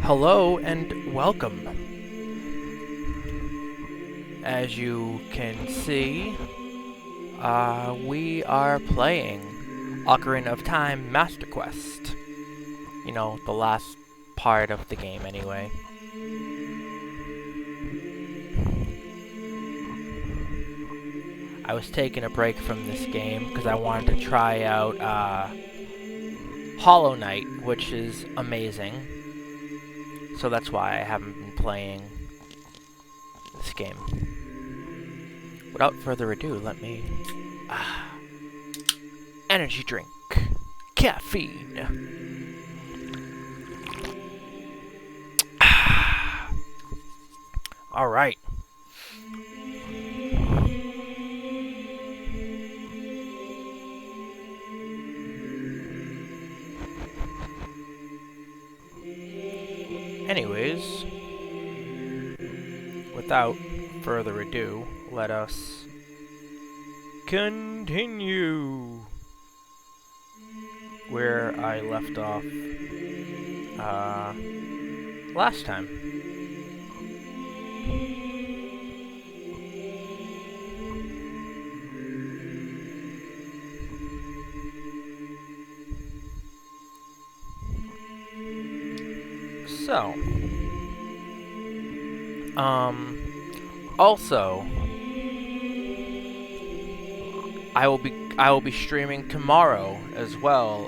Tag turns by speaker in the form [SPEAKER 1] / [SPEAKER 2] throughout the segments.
[SPEAKER 1] Hello and welcome. As you can see, we are playing Ocarina of Time Master Quest. You know, the last part of the game anyway. I was taking a break from this game because I wanted to try out Hollow Knight, which is amazing. So that's why I haven't been playing this game. Without further ado, let me... energy drink. Caffeine. Alright. Anyways, without further ado, let us continue where I left off last time. So, also, I will be streaming tomorrow as well.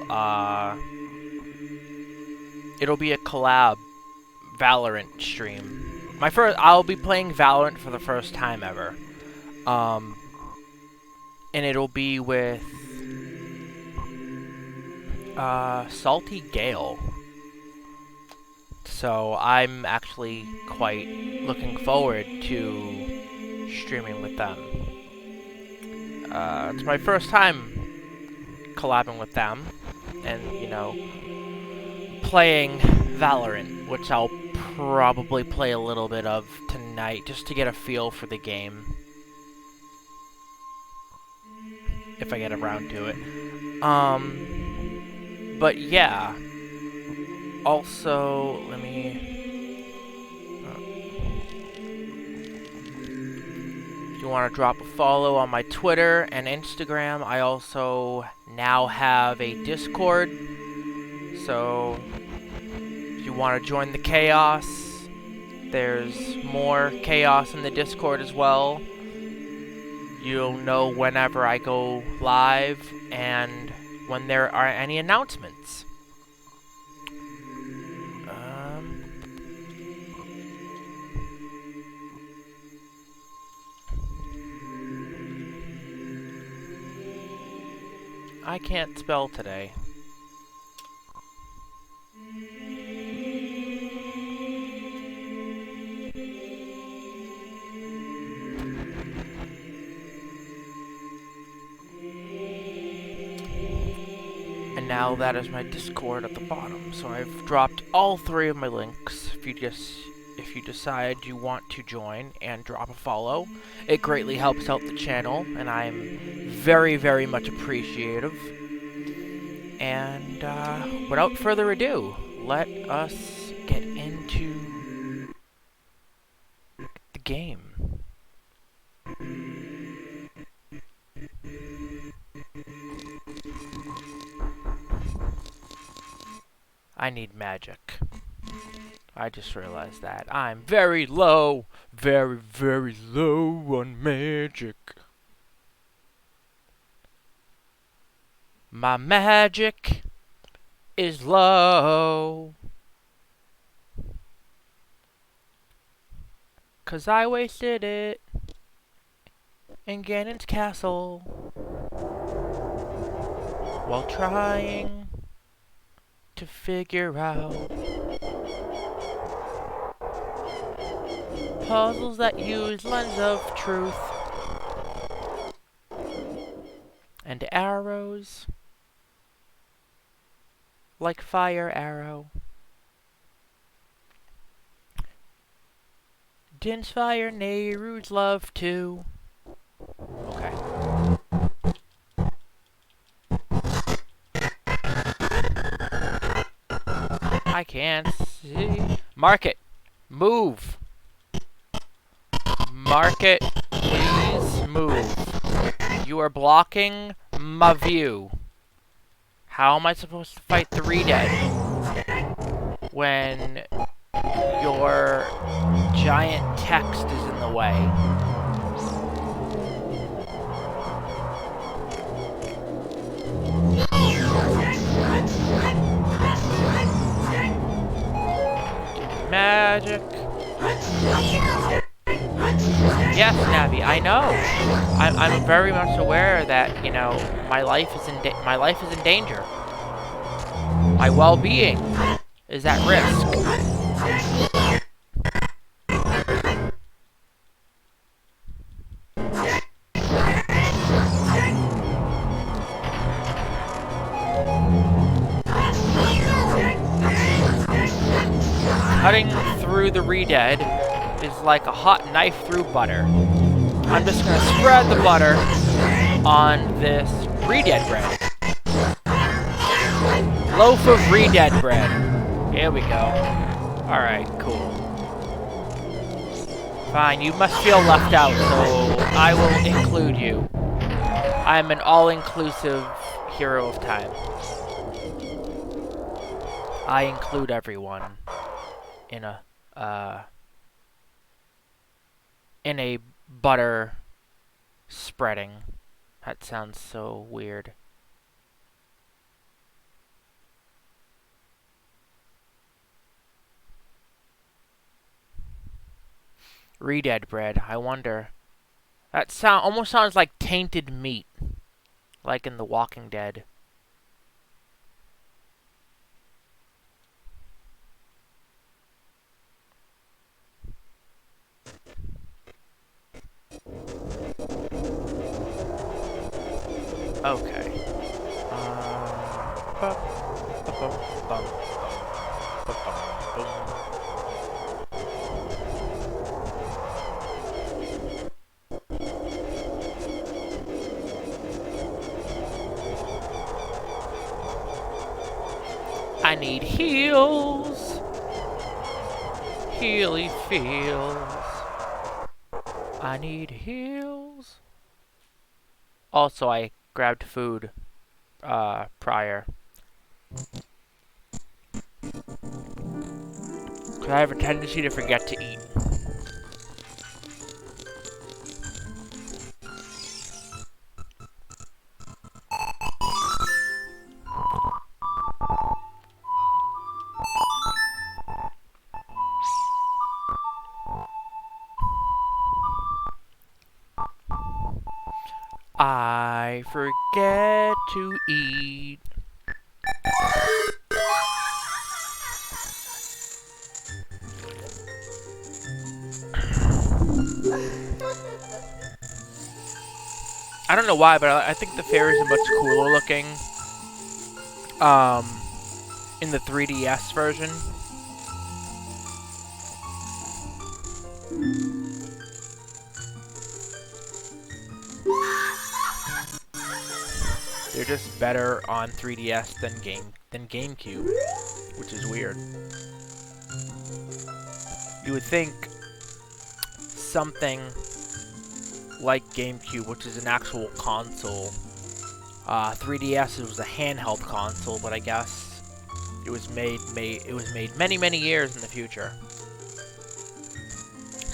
[SPEAKER 1] It'll be a collab Valorant stream. I'll be playing Valorant for the first time ever. And it'll be with Salty Gale. So I'm actually quite looking forward to streaming with them. It's my first time collabing with them, and, you know, playing Valorant, which I'll probably play a little bit of tonight, just to get a feel for the game. If I get around to it. But yeah. Also, let me... if you want to drop a follow on my Twitter and Instagram, I also now have a Discord. So, if you want to join the chaos, there's more chaos in the Discord as well. You'll know whenever I go live and when there are any announcements. I can't spell today. And now that is my Discord at the bottom. So I've dropped all 3 of my links. If you decide you want to join and drop a follow, it greatly helps out the channel, and I'm very, very much appreciative. And without further ado, let us get into the game. I need magic. I just realized that. I'm very low. Very, very low on magic. My magic is low. 'Cause I wasted it in Ganon's castle while trying to figure out puzzles that use lens of truth and arrows like fire arrow. Din's fire, Nehru's love too. Okay. I can't see Market. Move. Market, please move. You are blocking my view. How am I supposed to fight the Redead when your giant text is in the way? Magic. Yes, Navi, I know. I'm very much aware that, you know, my life is in danger. My well-being is at risk. Cutting through the Redead is like a hot knife through butter. I'm just gonna spread the butter on this Redead bread. Loaf of Redead bread. Here we go. Alright, cool. Fine, you must feel left out, so I will include you. I'm an all-inclusive hero of time. I include everyone in a butter spreading. That sounds so weird. Redead bread, I wonder. That almost sounds like tainted meat. Like in The Walking Dead. Okay. I need heals. Healy feels. I need heals. Also, I grabbed food prior. 'Cause I have a tendency to forget to eat. I forget to eat. I don't know why, but I think the fairies are much cooler looking in the 3DS version. They're just better on 3DS than GameCube, which is weird. You would think something like GameCube, which is an actual console. 3DS was a handheld console, but I guess it was made many years in the future.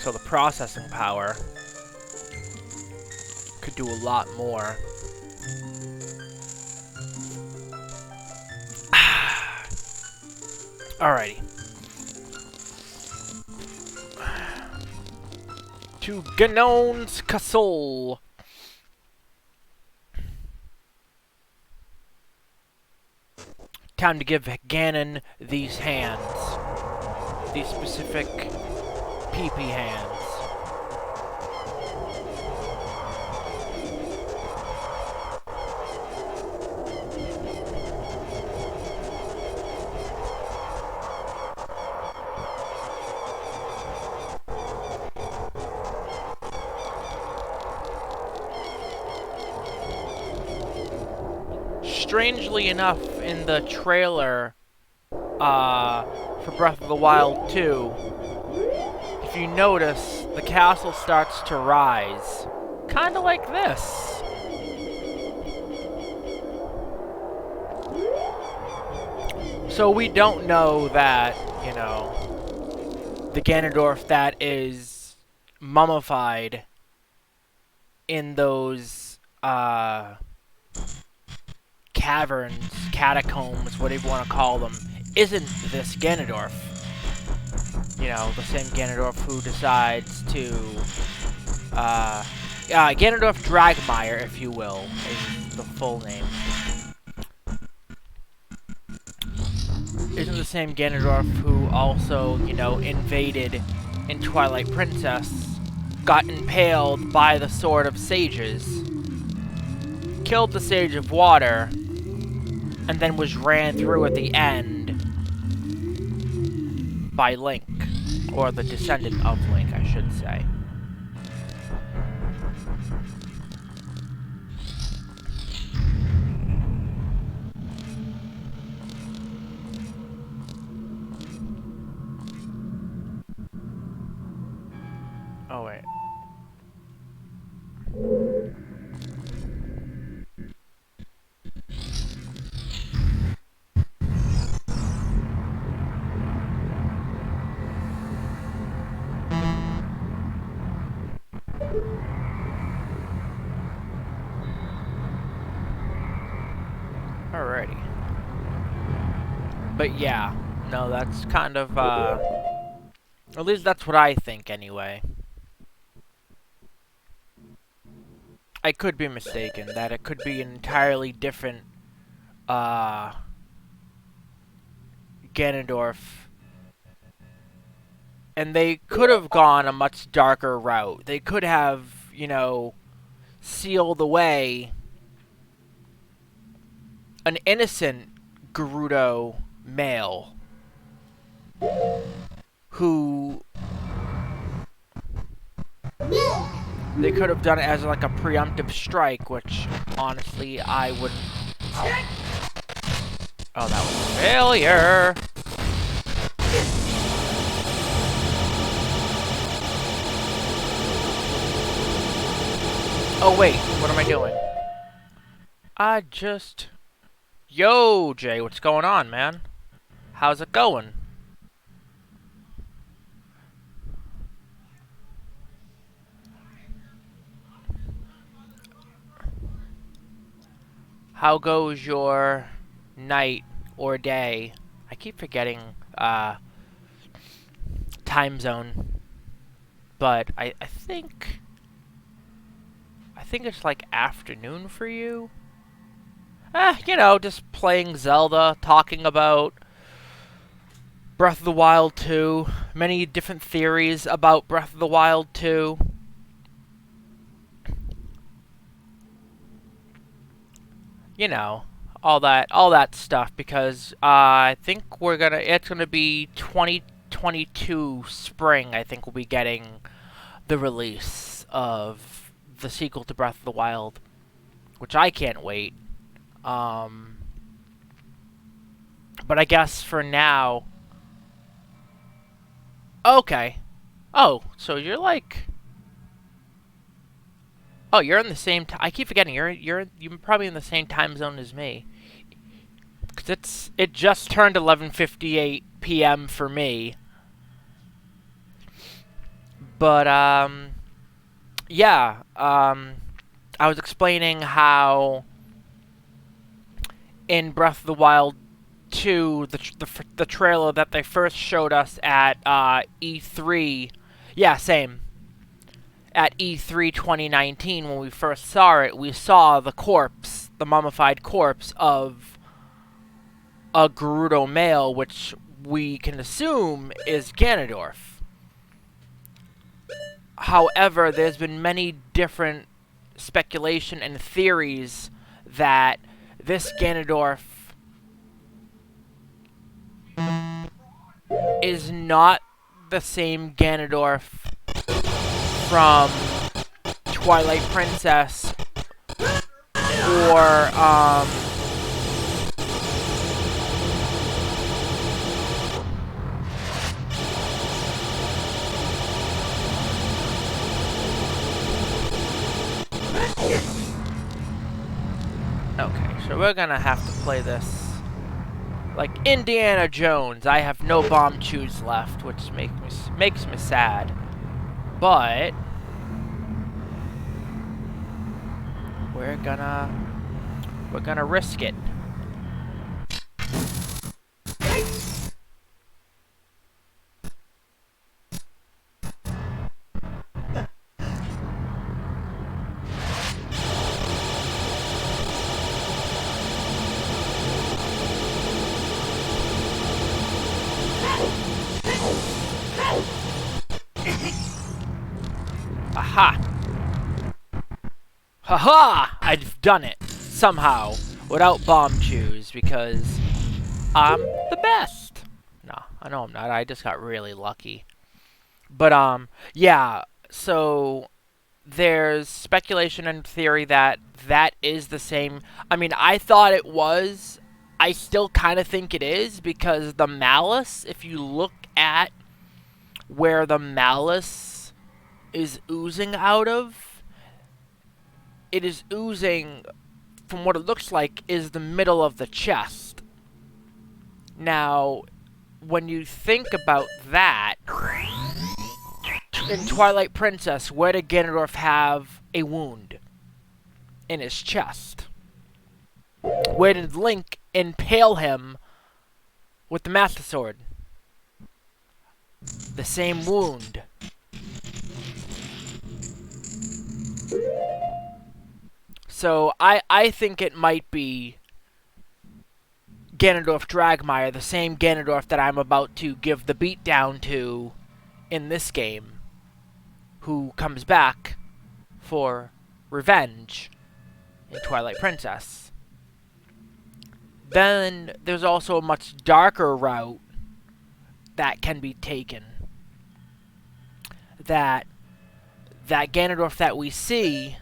[SPEAKER 1] So the processing power could do a lot more. Alrighty. To Ganon's Castle. Time to give Ganon these hands. These specific pepe hands. Strangely enough, in the trailer, for Breath of the Wild 2, if you notice, the castle starts to rise. Kind of like this. So we don't know that, you know, the Ganondorf that is mummified in those, caverns, catacombs, whatever you want to call them, isn't this Ganondorf. You know, the same Ganondorf who decides to, Ganondorf Dragmire, if you will, is the full name. Isn't the same Ganondorf who also, you know, invaded in Twilight Princess, got impaled by the Sword of Sages, killed the Sage of Water, and then was ran through at the end by Link, or the descendant of Link, I should say. Oh, wait. Alrighty. But yeah, no, that's kind of, at least that's what I think anyway. I could be mistaken, that it could be an entirely different, Ganondorf. And they could have gone a much darker route. They could have, you know, sealed away an innocent Gerudo male who they could have done it as like a preemptive strike, which honestly I wouldn't. Oh, that was a failure. Oh wait, what am I doing? I just... Yo, Jay, what's going on, man? How's it going? How goes your night or day? I keep forgetting, time zone. But I think it's like afternoon for you. You know, just playing Zelda, talking about Breath of the Wild 2, many different theories about Breath of the Wild 2. You know, all that stuff, because I think it's gonna be 2022 spring, I think we'll be getting the release of the sequel to Breath of the Wild, which I can't wait. But I guess for now... Okay. Oh, so you're like... Oh, you're in the same... I keep forgetting, you're probably in the same time zone as me. 'Cause it just turned 11:58 p.m. for me. But, yeah, I was explaining how in Breath of the Wild 2, the trailer that they first showed us at E3, yeah, same. At E3 2019, when we first saw it, we saw the corpse, the mummified corpse of a Gerudo male, which we can assume is Ganondorf. However, there's been many different speculation and theories that this Ganondorf is not the same Ganondorf from Twilight Princess we're gonna have to play this like Indiana Jones. I have no bomb chews left, which makes me sad. But we're gonna risk it. Aha! Haha! I've done it somehow without bomb chews because I'm the best. No, I know I'm not. I just got really lucky. But yeah. So there's speculation and theory that that is the same. I mean, I thought it was. I still kind of think it is because the malice. If you look at where the malice is oozing out of, it is oozing, from what it looks like, is the middle of the chest. Now, when you think about that, in Twilight Princess, where did Ganondorf have a wound? In his chest. Where did Link impale him with the Master Sword? The same wound. So I think it might be Ganondorf Dragmire, the same Ganondorf that I'm about to give the beatdown to in this game, who comes back for revenge in Twilight Princess. Then there's also a much darker route that can be taken. That Ganondorf that we see,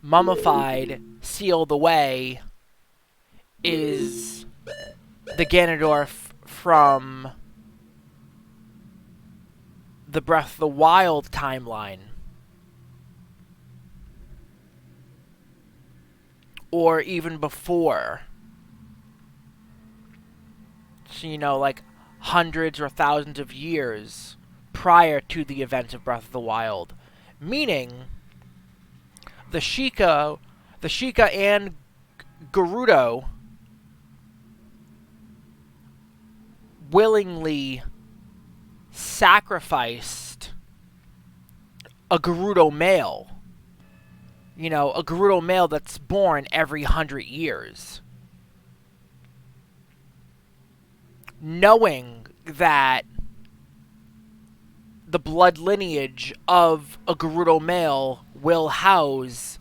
[SPEAKER 1] mummified, sealed away, is the Ganondorf from the Breath of the Wild timeline. Or even before. So, you know, like hundreds or thousands of years prior to the events of Breath of the Wild. Meaning, the Sheikah and Gerudo willingly sacrificed a Gerudo male. You know, a Gerudo male that's born every 100 years. Knowing that the blood lineage of a Gerudo male will house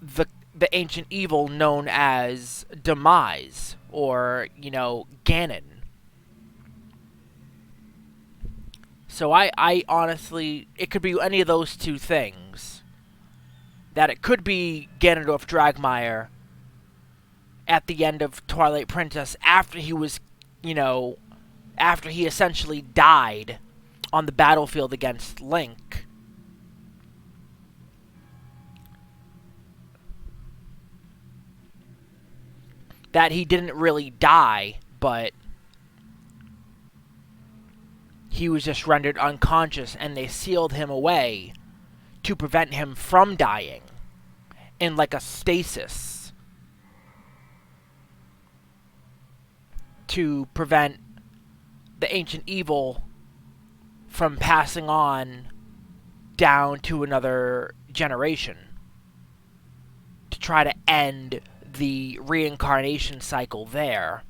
[SPEAKER 1] the ancient evil known as Demise, or, you know, Ganon. So I honestly, it could be any of those two things. That it could be Ganondorf Dragmire at the end of Twilight Princess after he was, you know, after he essentially died on the battlefield against Link. That he didn't really die, but he was just rendered unconscious and they sealed him away to prevent him from dying in like a stasis. To prevent the ancient evil from passing on down to another generation. To try to end the reincarnation cycle there.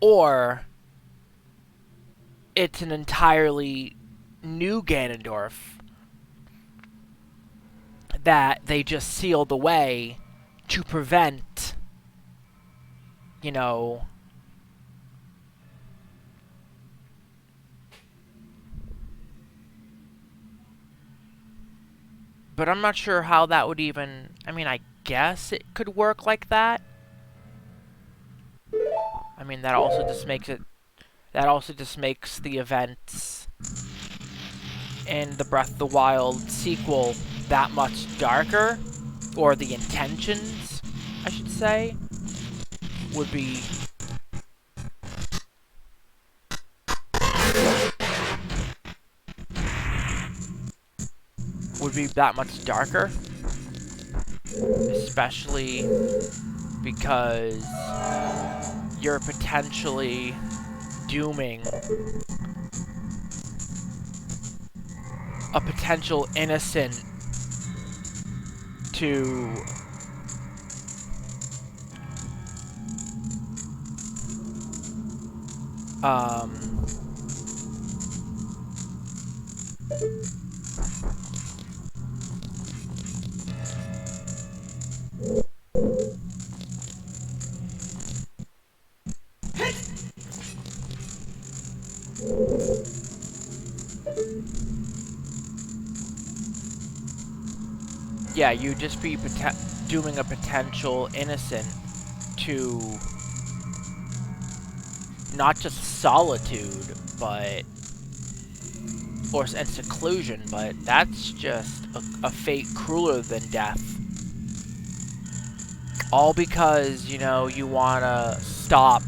[SPEAKER 1] Or it's an entirely new Ganondorf that they just sealed away to prevent, you know, but I'm not sure how that would even, I mean, I guess it could work like that. I mean, that also just makes the events in the Breath of the Wild sequel that much darker. or the intentions, I should say, would be that much darker, especially because you're potentially dooming a potential innocent to yeah, you'd just be dooming a potential innocent to not just solitude, but and seclusion, but that's just a fate crueler than death. All because, you know, you want to stop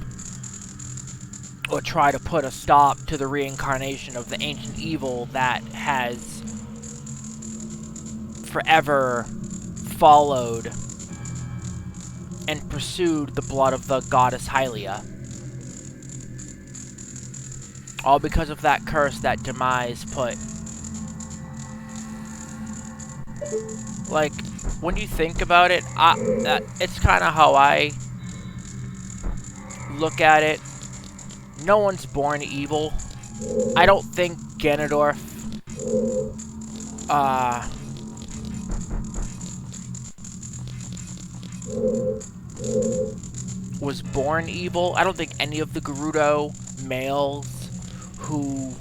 [SPEAKER 1] or try to put a stop to the reincarnation of the ancient evil that has forever followed and pursued the blood of the goddess Hylia. All because of that curse that Demise put. Like, when you think about it, it's kind of how I look at it. No one's born evil. I don't think Ganondorf was born evil. I don't think any of the Gerudo males who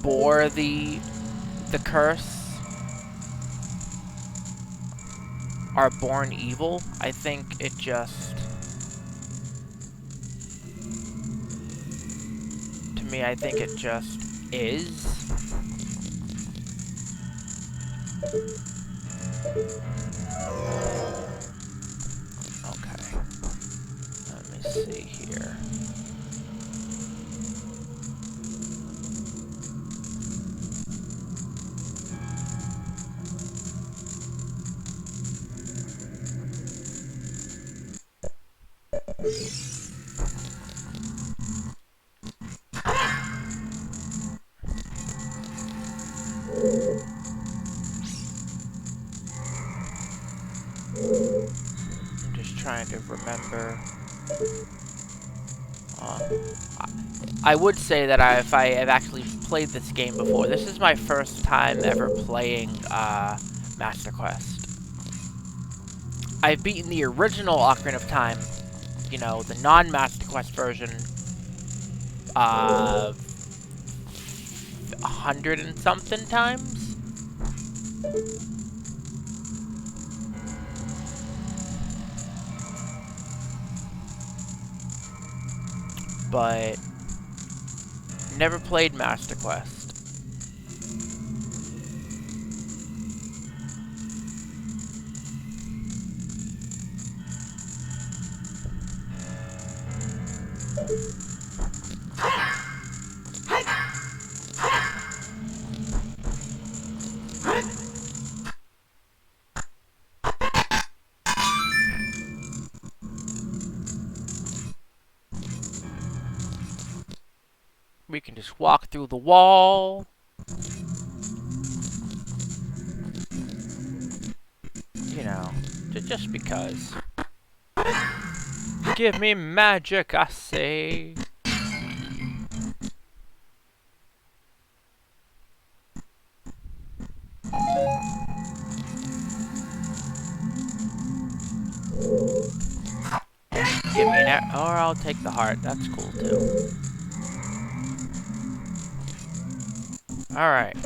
[SPEAKER 1] bore the curse are born evil. I think it just, to me, I think it just is. Okay. Let me see here. I'm just trying to remember. I would say that if I have actually played this game before, this is my first time ever playing Master Quest. I've beaten the original Ocarina of Time, you know, the non-Master Quest version, 100 and something times. But never played Master Quest. We can just walk through the wall. You know, just because. Give me magic, I say. Give me an or I'll take the heart. That's cool too. Alright.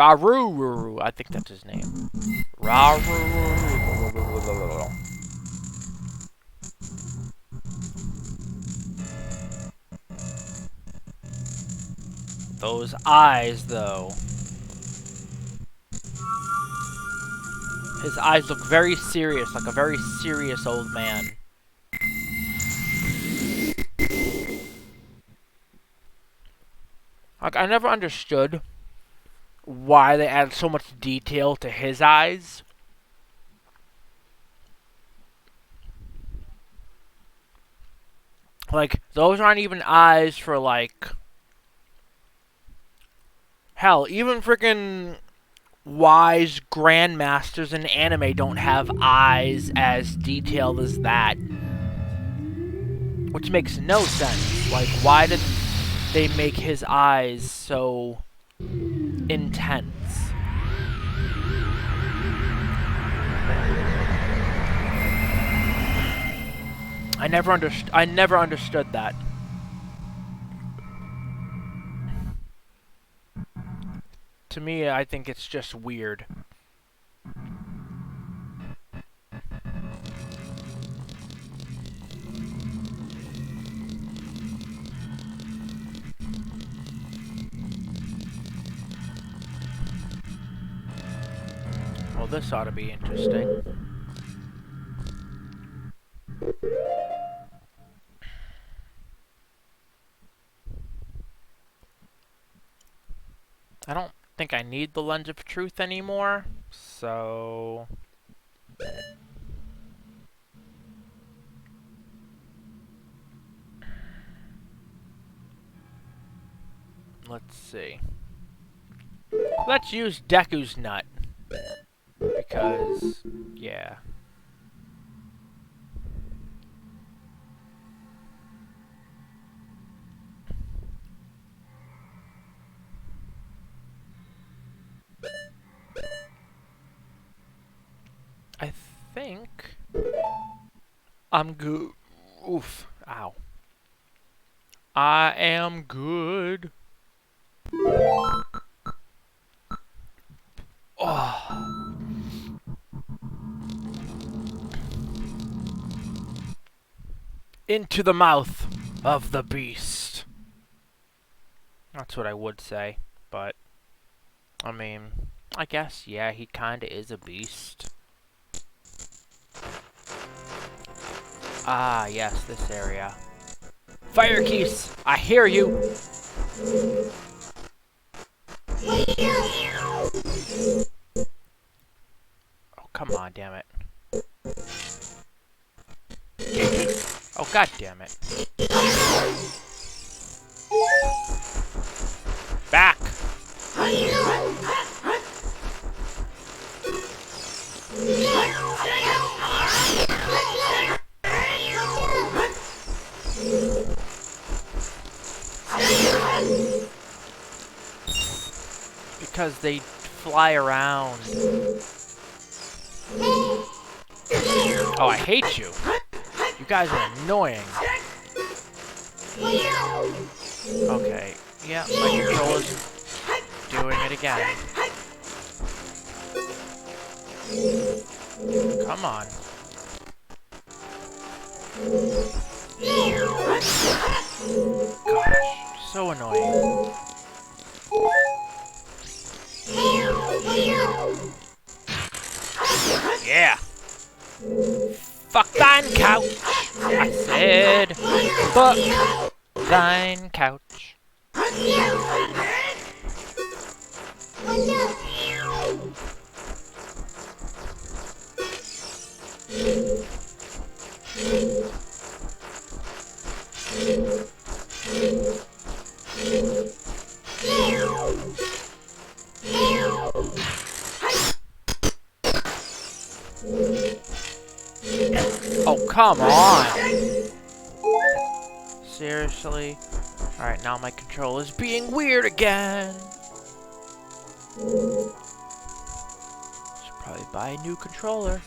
[SPEAKER 1] Raru. I think that's his name. Raru. Those eyes, though. His eyes look very serious, like a very serious old man. Like, I never understood why they added so much detail to his eyes. Like, those aren't even eyes for, like... Hell, even freaking wise grandmasters in anime don't have eyes as detailed as that. Which makes no sense. Like, why did they make his eyes so intense? I never understood that. To me, I think it's just weird. Well, this ought to be interesting. I don't think I need the Lens of Truth anymore, so... Let's see. Let's use Deku's Nut. Because, yeah. I think I'm good. Oof. Ow. I am good. Oh. Into the mouth of the beast. That's what I would say, but I mean, I guess, yeah, he kinda is a beast. Ah, yes, this area. Fire Keys, I hear you! Oh, come on, damn it. Oh, god damn it. Back! Because they fly around. Oh, I hate you. You guys are annoying. Okay, yeah, my controller's doing it again. Come on. Gosh, so annoying. Yeah. Fuck thine couch. I said, fuck thine couch. Oh, come on! Seriously? Alright, now my controller's being weird again! Should probably buy a new controller.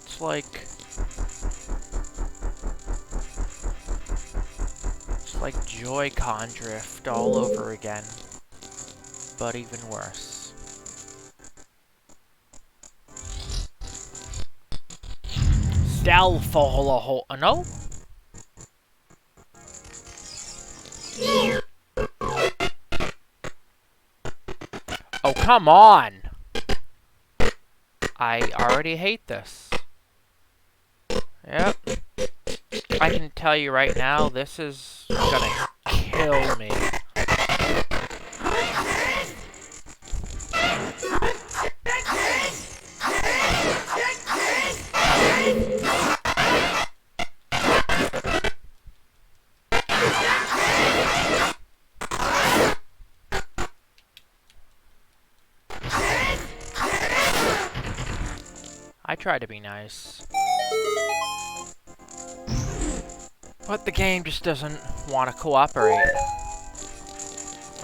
[SPEAKER 1] It's like Joy-Con drift all over again. but even worse. Stalfolo. No? Oh, come on! I already hate this. Yep. I can tell you right now, this is gonna kill me. I try to be nice. But the game just doesn't want to cooperate.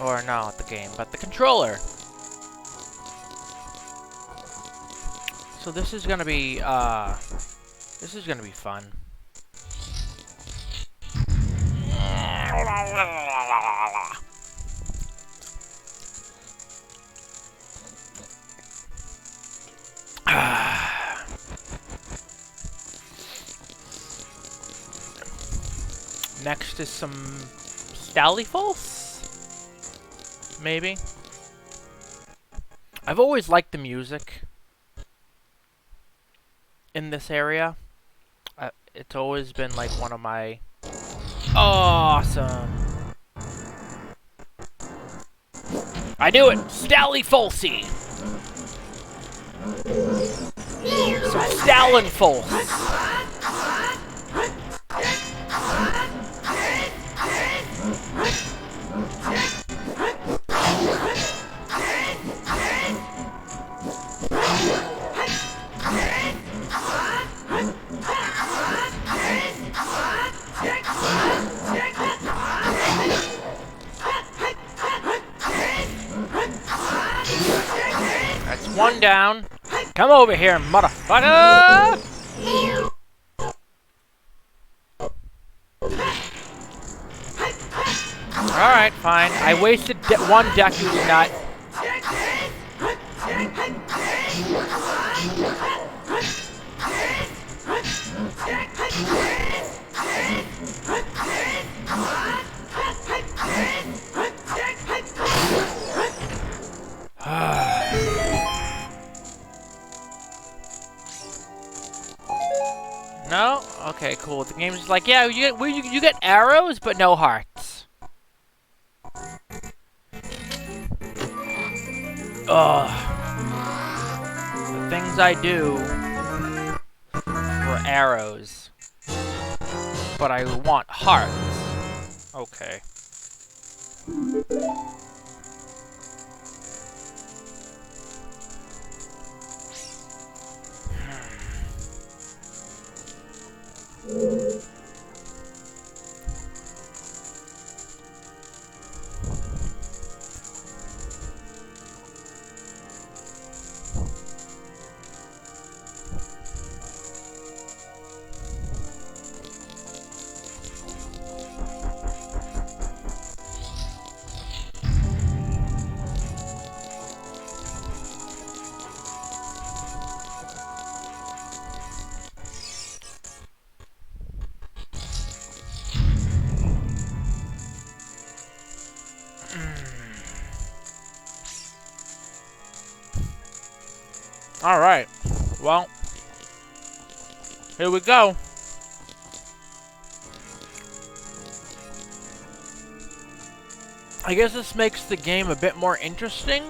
[SPEAKER 1] Or not the game, but the controller. So this is gonna be fun. Next is some Stallyfalls? Maybe? I've always liked the music in this area. It's always been like one of my... Awesome! I knew it! Stallyfalsy! Some Stallinfalls! That's one down. Come over here, motherfucker! Alright, fine. I wasted one Deku's nut. No? Okay, cool. The game's just like, yeah, you get arrows, but no hearts. Ugh. The things I do for arrows. But I want hearts. Okay. Alright, well, here we go. I guess this makes the game a bit more interesting,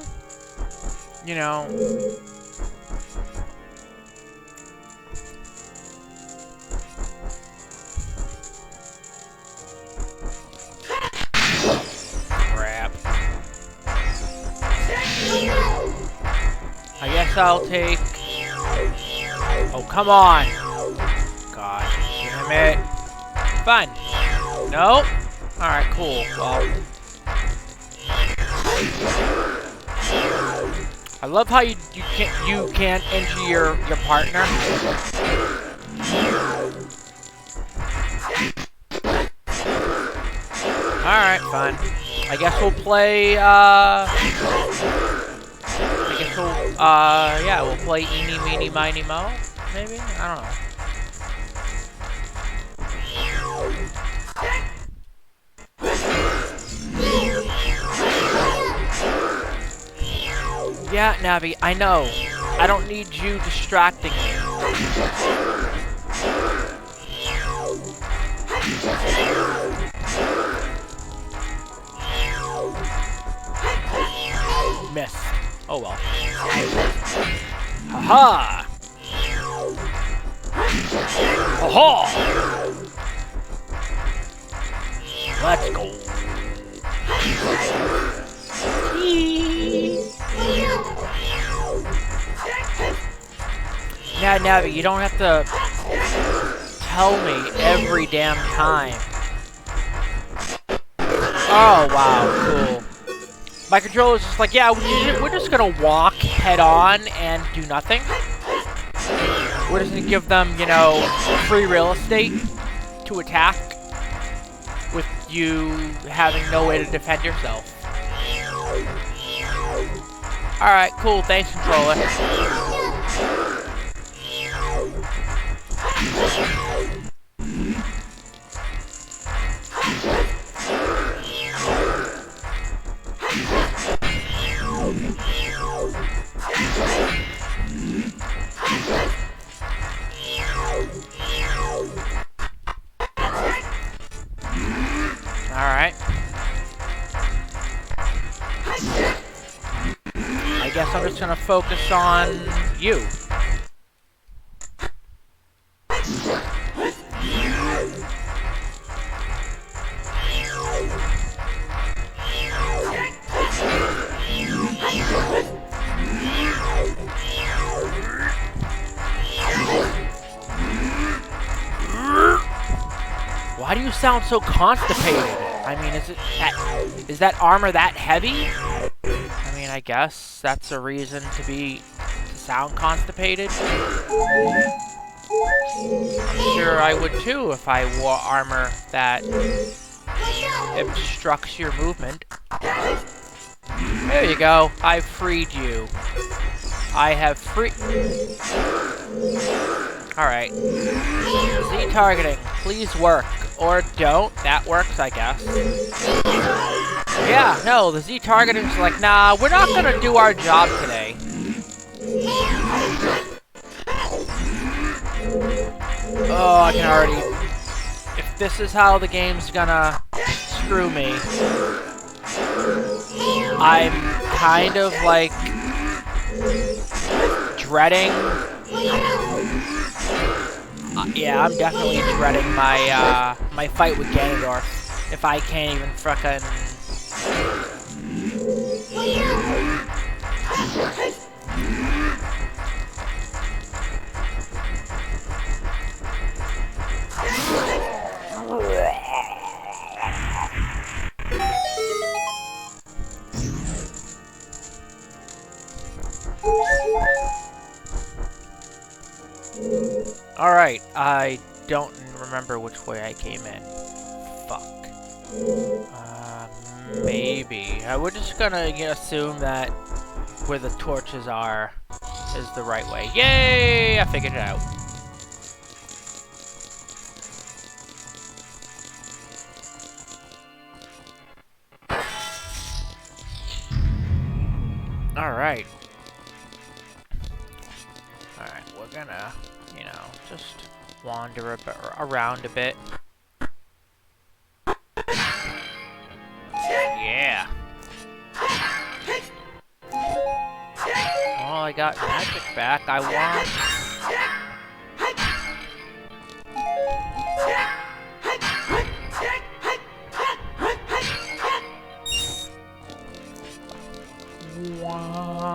[SPEAKER 1] you know. Crap. I guess I'll take... Oh, come on! God damn it. Fun. Nope. Alright, cool. Well... I love how you can't enter your partner. Alright, fine. I guess we'll play, yeah, we'll play Eeny, Meeny, Miny, Mo, maybe? I don't know. Yeah, Navi, I know. I don't need you distracting me. Miss. Oh well. Haha! Aha! Let's go. Now, Navi, you don't have to tell me every damn time. Oh, wow, cool. My controller's just like, yeah, we're just gonna walk head on and do nothing. We're just gonna give them, you know, free real estate to attack with you having no way to defend yourself. Alright, cool, thanks, controller. Alright. I guess I'm just gonna focus on you. Why do you sound so constipated? I mean, is that armor that heavy? I mean, I guess that's a reason to sound constipated. I'm sure I would too if I wore armor that obstructs your movement. There you go. I freed you. I have free. Alright. Z targeting, please work. Or don't. That works, I guess. Yeah, no, the Z targeting's like, nah, we're not gonna do our job today. Oh, I can already... If this is how the game's gonna screw me, I'm kind of like dreading. Yeah, I'm definitely dreading my my fight with Ganondorf. If I can't even frickin'. Alright, I don't remember which way I came in. Fuck. Maybe. We're just gonna assume that where the torches are is the right way. Yay! I figured it out. Alright. Alright, we're gonna, you know, just wander around a bit. Yeah. Well, I got magic back. I want... Womp,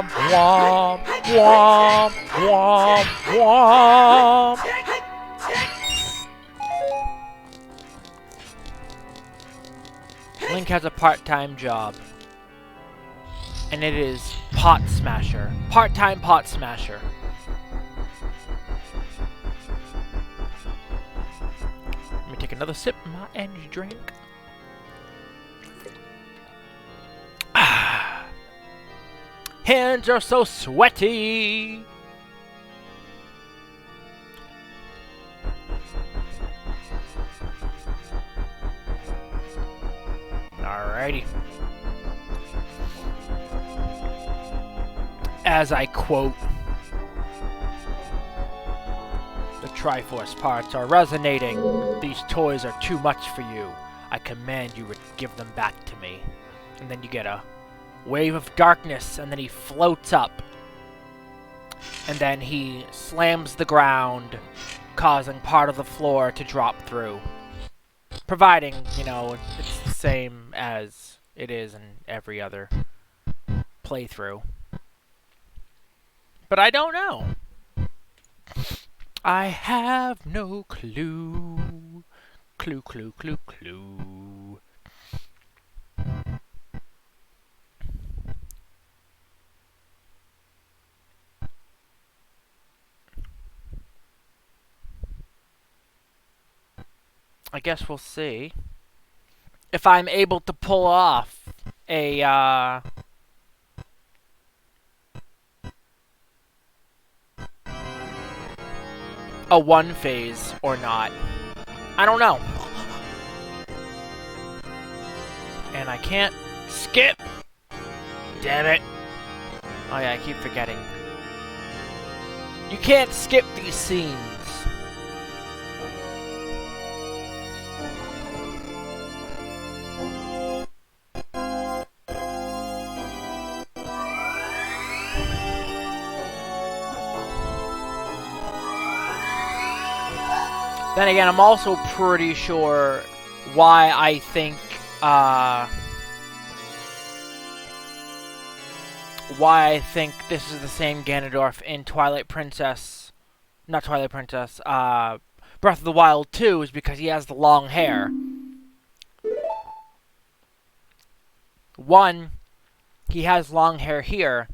[SPEAKER 1] womp, womp, womp, womp, womp. Link has a part-time job, and it is pot smasher. Part-time pot smasher. Let me take another sip of my energy drink. Hands are so sweaty. Alrighty. As I quote, the Triforce parts are resonating. These toys are too much for you. I command you to give them back to me. And then you get a wave of darkness, and then he floats up. And then he slams the ground, causing part of the floor to drop through. Providing, you know, it's the same as it is in every other playthrough. But I don't know. I have no clue. Clue, clue, clue, clue. I guess we'll see if I'm able to pull off a one phase or not. I don't know. And I can't skip. Damn it. Oh yeah, I keep forgetting. You can't skip these scenes. Then again, I'm also pretty sure why I think this is the same Ganondorf in Twilight Princess, not Twilight Princess, Breath of the Wild 2 is because he has the long hair. One, he has long hair here.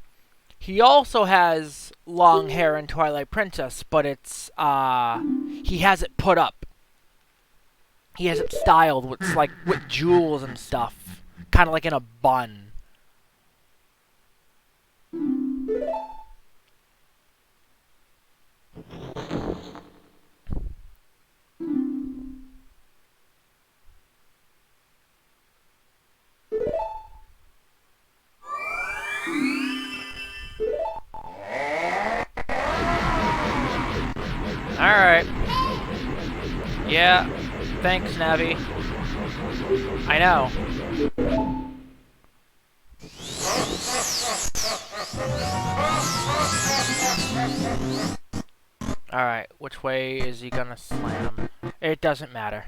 [SPEAKER 1] He also has long hair in Twilight Princess, but it's, he has it put up. He has it styled with, like, with jewels and stuff. Kind of like in a bun. Alright. Yeah, thanks, Navi. I know. Alright, which way is he gonna slam? It doesn't matter.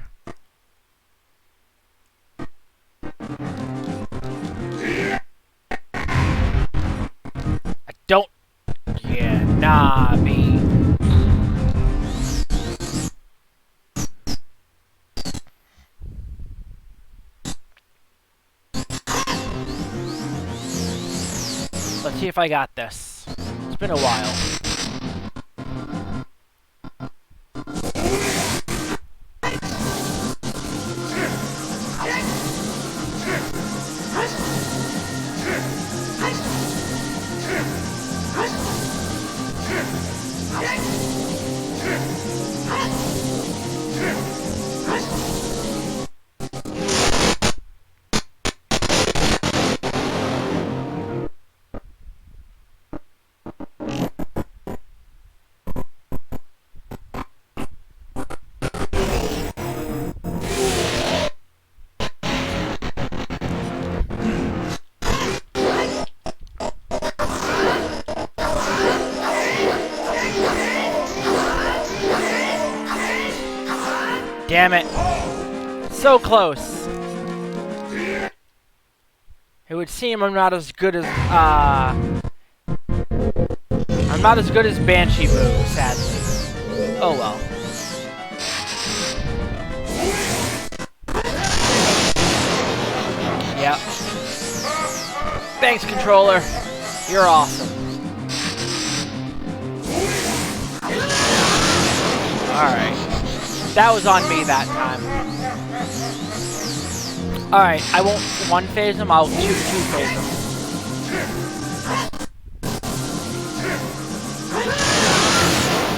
[SPEAKER 1] I don't... Yeah, nah, me. Let's see if I got this. It's been a while. Damn it. So close. It would seem I'm not as good as, I'm not as good as Banshee Boo, sadly. Oh well. Yep. Thanks, controller. You're awesome. Alright. That was on me that time. Alright, I won't one phase him, I'll two phase him.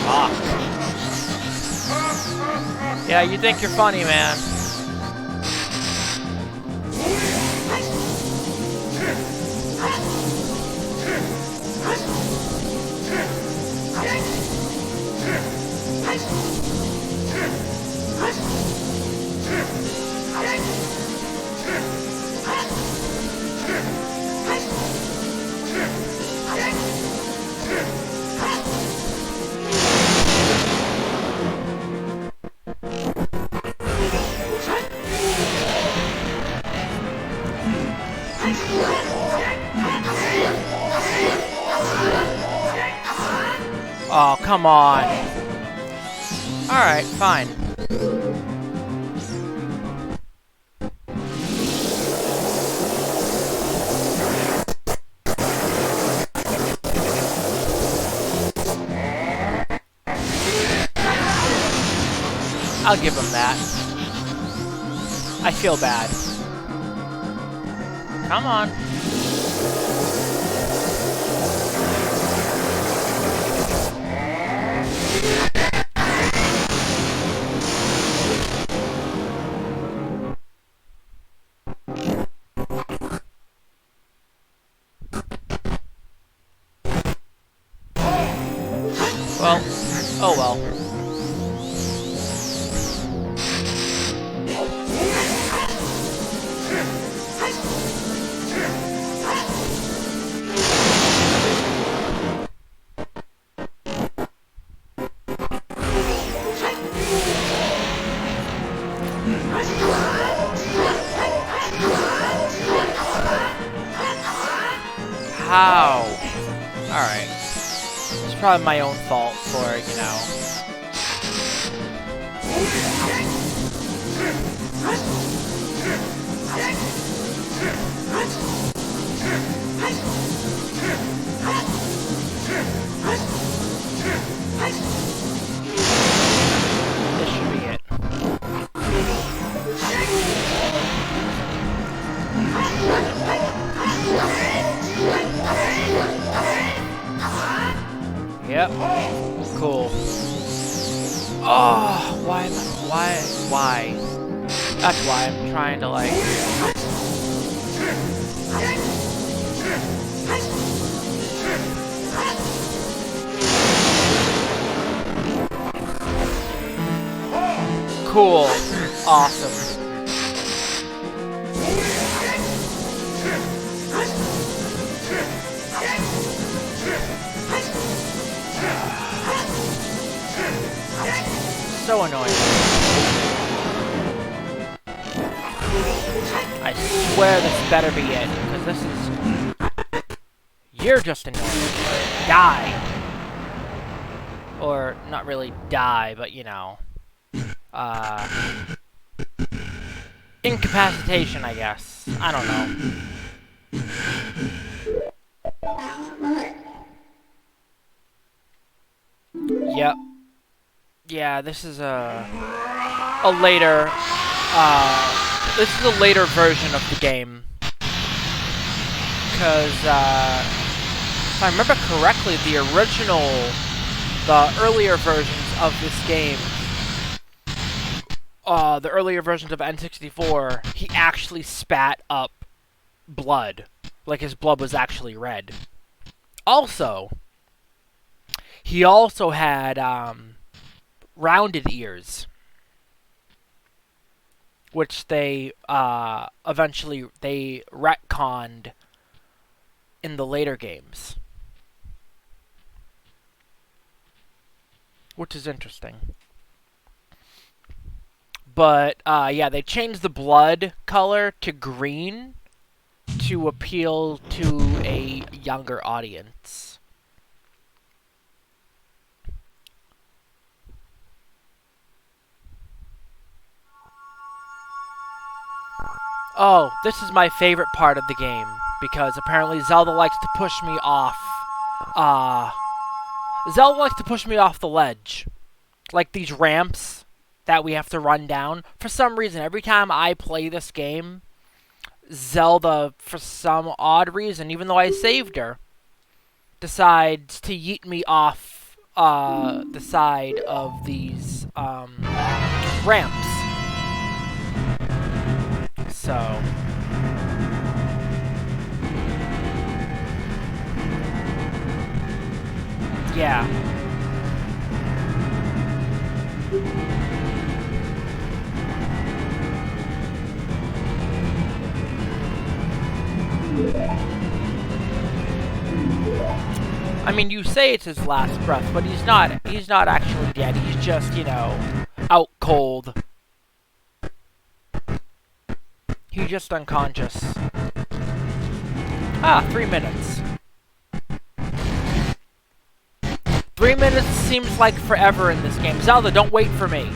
[SPEAKER 1] Ah. Yeah, you think you're funny, man. Oh, come on. Alright, fine. I'll give him that. I feel bad. Come on. Well, oh well. How? Alright. It's probably my own fault for, you know. This should be it. Yep. Cool. Oh, why? That's why I'm trying to, like... Cool. Awesome. So annoying. I swear this better be it, because this is... You're just annoying. Die. Or, not really die, but, you know. Incapacitation, I guess. I don't know. Yep. Yeah, this is a later, this is a later version of the game. Because, if I remember correctly, the earlier versions of this game, the earlier versions of N64, he actually spat up blood. Like his blood was actually red. Also, he also had, rounded ears, which they eventually they retconned in the later games, which is interesting. But yeah, they changed the blood color to green to appeal to a younger audience. Oh, this is my favorite part of the game, because apparently Zelda likes to push me off, Zelda likes to push me off the ledge. Like these ramps that we have to run down. For some reason, every time I play this game, Zelda, for some odd reason, even though I saved her, decides to yeet me off the side of these ramps. So, yeah. I mean, you say it's his last breath, but he's not actually dead. He's just, you know, out cold. He's just unconscious. Ah, 3 minutes. 3 minutes seems like forever in this game. Zelda, don't wait for me.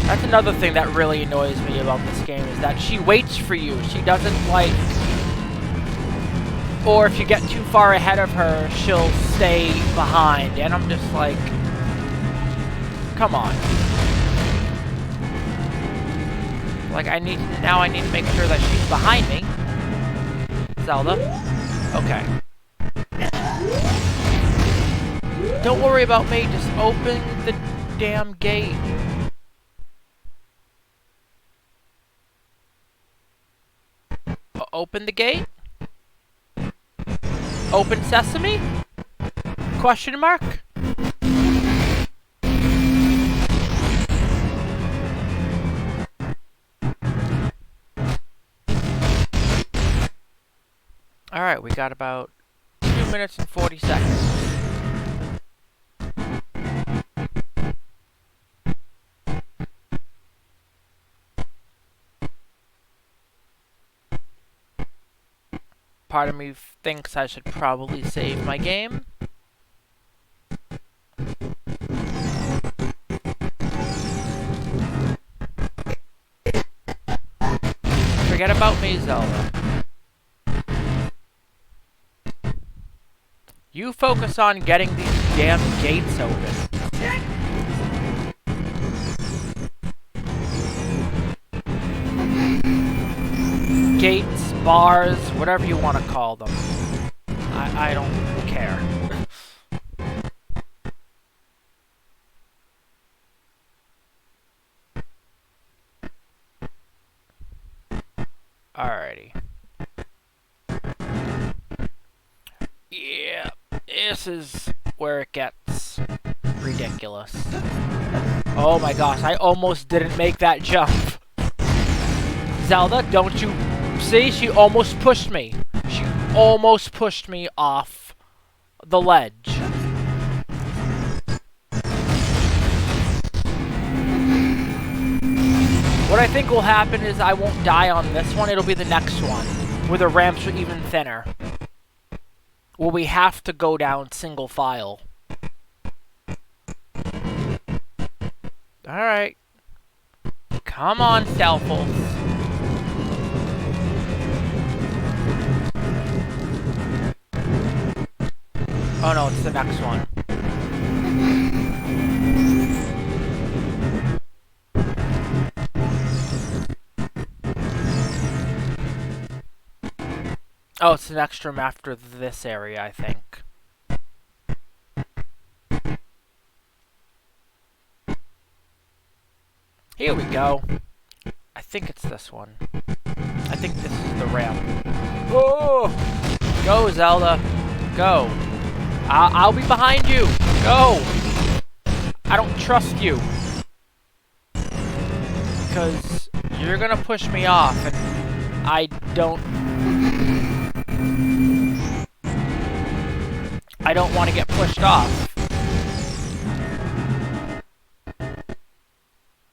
[SPEAKER 1] That's another thing that really annoys me about this game, is that she waits for you. She doesn't, like... Or if you get too far ahead of her, she'll stay behind. And I'm just like... Come on. Like, now I need to make sure that she's behind me. Zelda. Okay. Don't worry about me, just open the damn gate. Open the gate? Open sesame? Question mark? Alright, we got about 2 minutes and 40 seconds. Part of me thinks I should probably save my game. Forget about me, Zelda. You focus on getting these damn gates open. Gates, bars, whatever you want to call them. I don't care. Alrighty. Yeah, this is where it gets ridiculous. Oh my gosh, I almost didn't make that jump. Zelda, don't you... See, she almost pushed me. She almost pushed me off the ledge. What I think will happen is I won't die on this one. It'll be the next one, where the ramps are even thinner. Where we have to go down single file. Alright. Come on, Stealthals. Oh no, it's the next one. Oh, it's the next room after this area, I think. Here we go. I think it's this one. I think this is the ramp. Oh! Go, Zelda. Go. I'll be behind you. Go. I don't trust you. Because you're gonna push me off, and I don't want to get pushed off.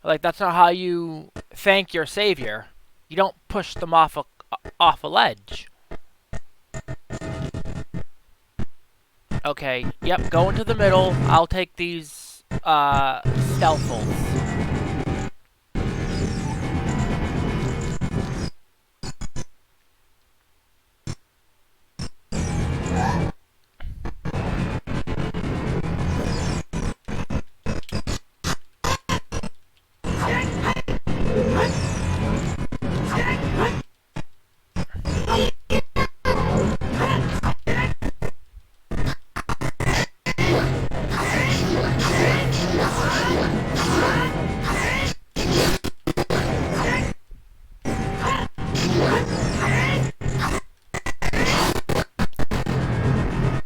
[SPEAKER 1] Like, that's not how you thank your savior. You don't push them off a ledge. Okay, yep, go into the middle. I'll take these, stealthals.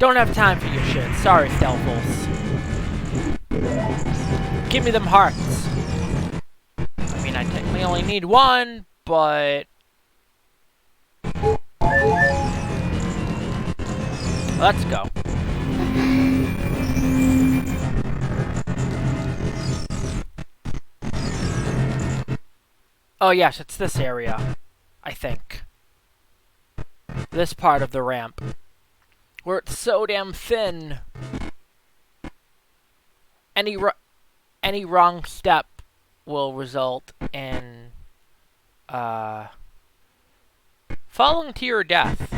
[SPEAKER 1] Don't have time for your shit. Sorry, Stealthals. Give me them hearts. I mean, I technically only need one, but... Let's go. Oh yes, it's this area, I think. This part of the ramp. Where it's so damn thin. Any wrong step will result in falling to your death.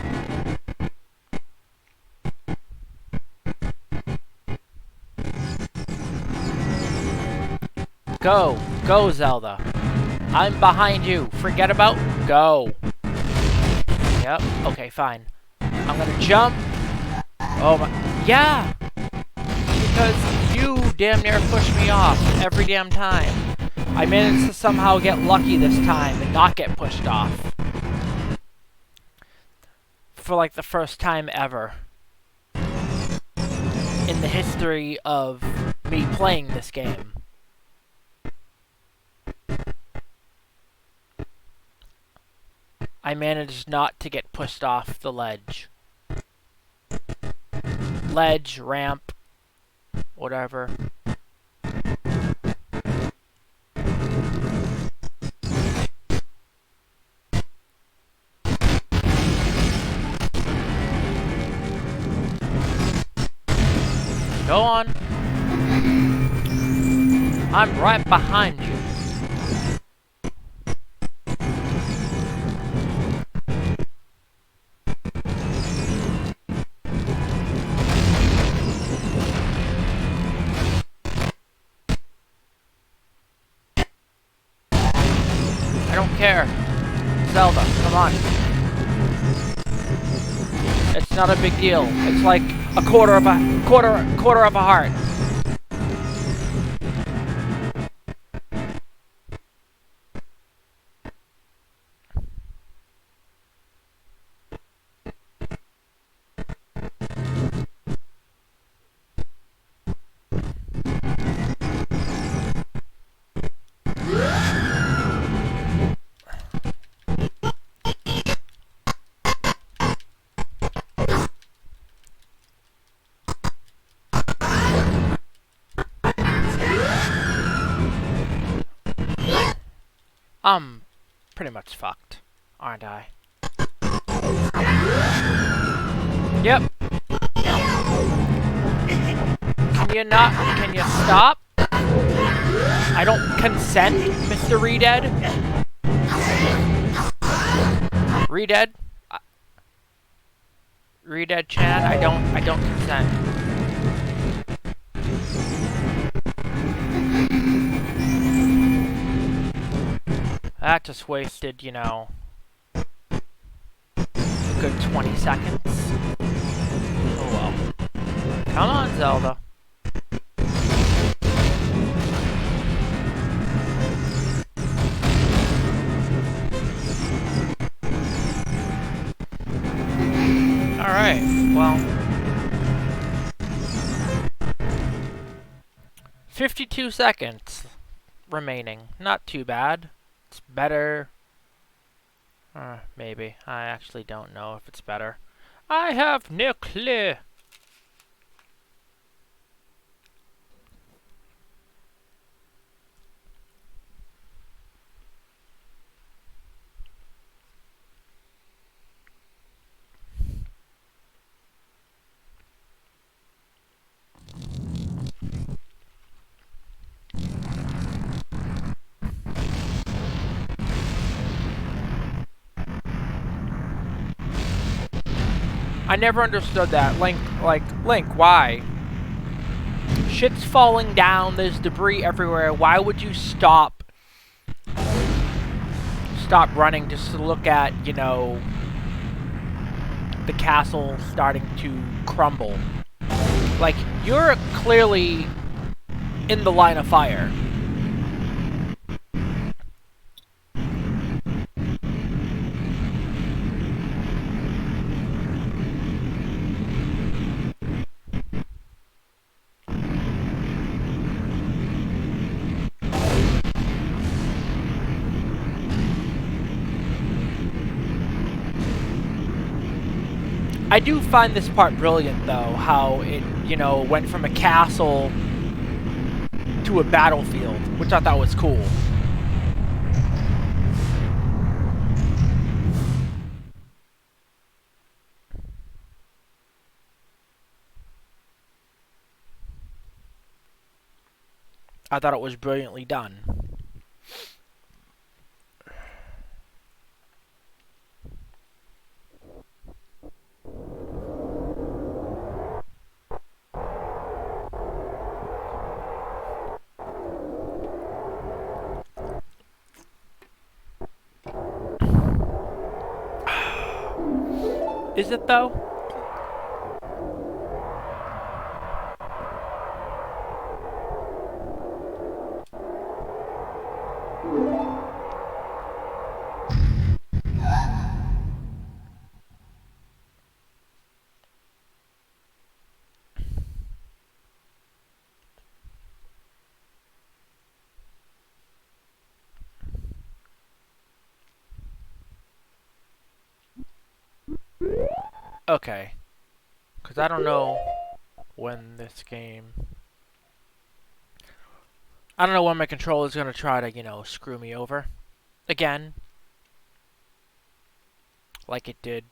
[SPEAKER 1] Go. Go, Zelda. I'm behind you. Forget about go. Yep. Okay, fine. I'm gonna jump. Oh my... Yeah! Because you damn near pushed me off every damn time. I managed to somehow get lucky this time and not get pushed off. For like the first time ever. In the history of me playing this game. I managed not to get pushed off the ledge. Ledge, ramp, whatever. Go on. I'm right behind you. I don't care. Zelda, come on. It's not a big deal. It's like a quarter of a heart. I'm pretty much fucked, aren't I? Yep. Can you stop? I don't consent, Mr. Redead. Redead? Redead Chan, I don't consent. That just wasted, you know, a good 20 seconds. Oh well. Come on, Zelda. Alright, well. 52 seconds remaining. Not too bad. It's better. Maybe. I actually don't know if it's better. I have no clue. I never understood that. Link, why? Shit's falling down, there's debris everywhere. Why would you stop running just to look at, you know, the castle starting to crumble? Like, you're clearly in the line of fire. I do find this part brilliant, though, how it, you know, went from a castle to a battlefield, which I thought was cool. I thought it was brilliantly done. Is it, though? Okay. Because I don't know when this game... I don't know when my controller's going to try to, you know, screw me over. Again. Like it did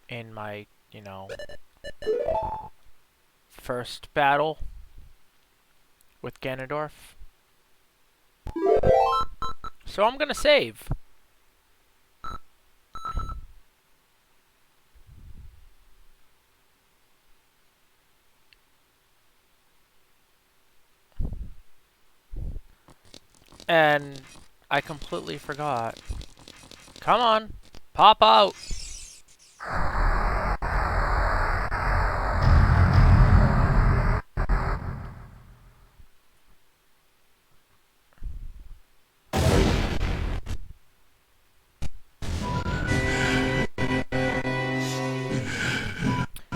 [SPEAKER 1] in my, you know, first battle with Ganondorf. So I'm going to save. And I completely forgot. Come on, pop out.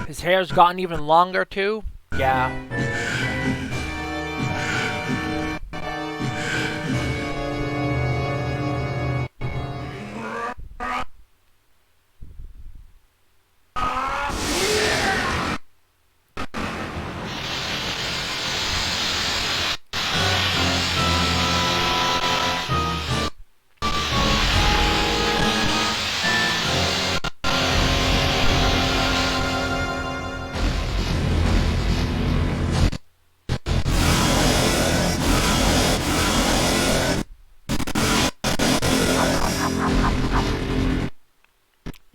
[SPEAKER 1] His hair's gotten even longer too. Yeah.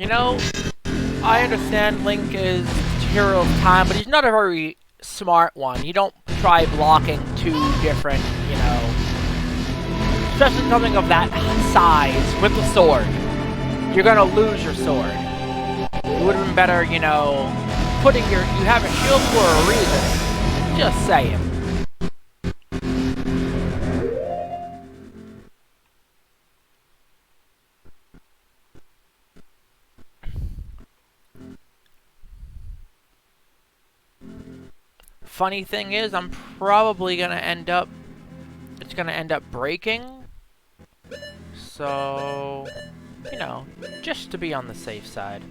[SPEAKER 1] You know, I understand Link is the hero of time, but he's not a very smart one. You don't try blocking two different, you know, especially something of that size with the sword. You're gonna lose your sword. It would have been better, you know, you have a shield for a reason. Just saying. Funny thing is, I'm probably gonna end up... It's gonna end up breaking. So... You know, just to be on the safe side.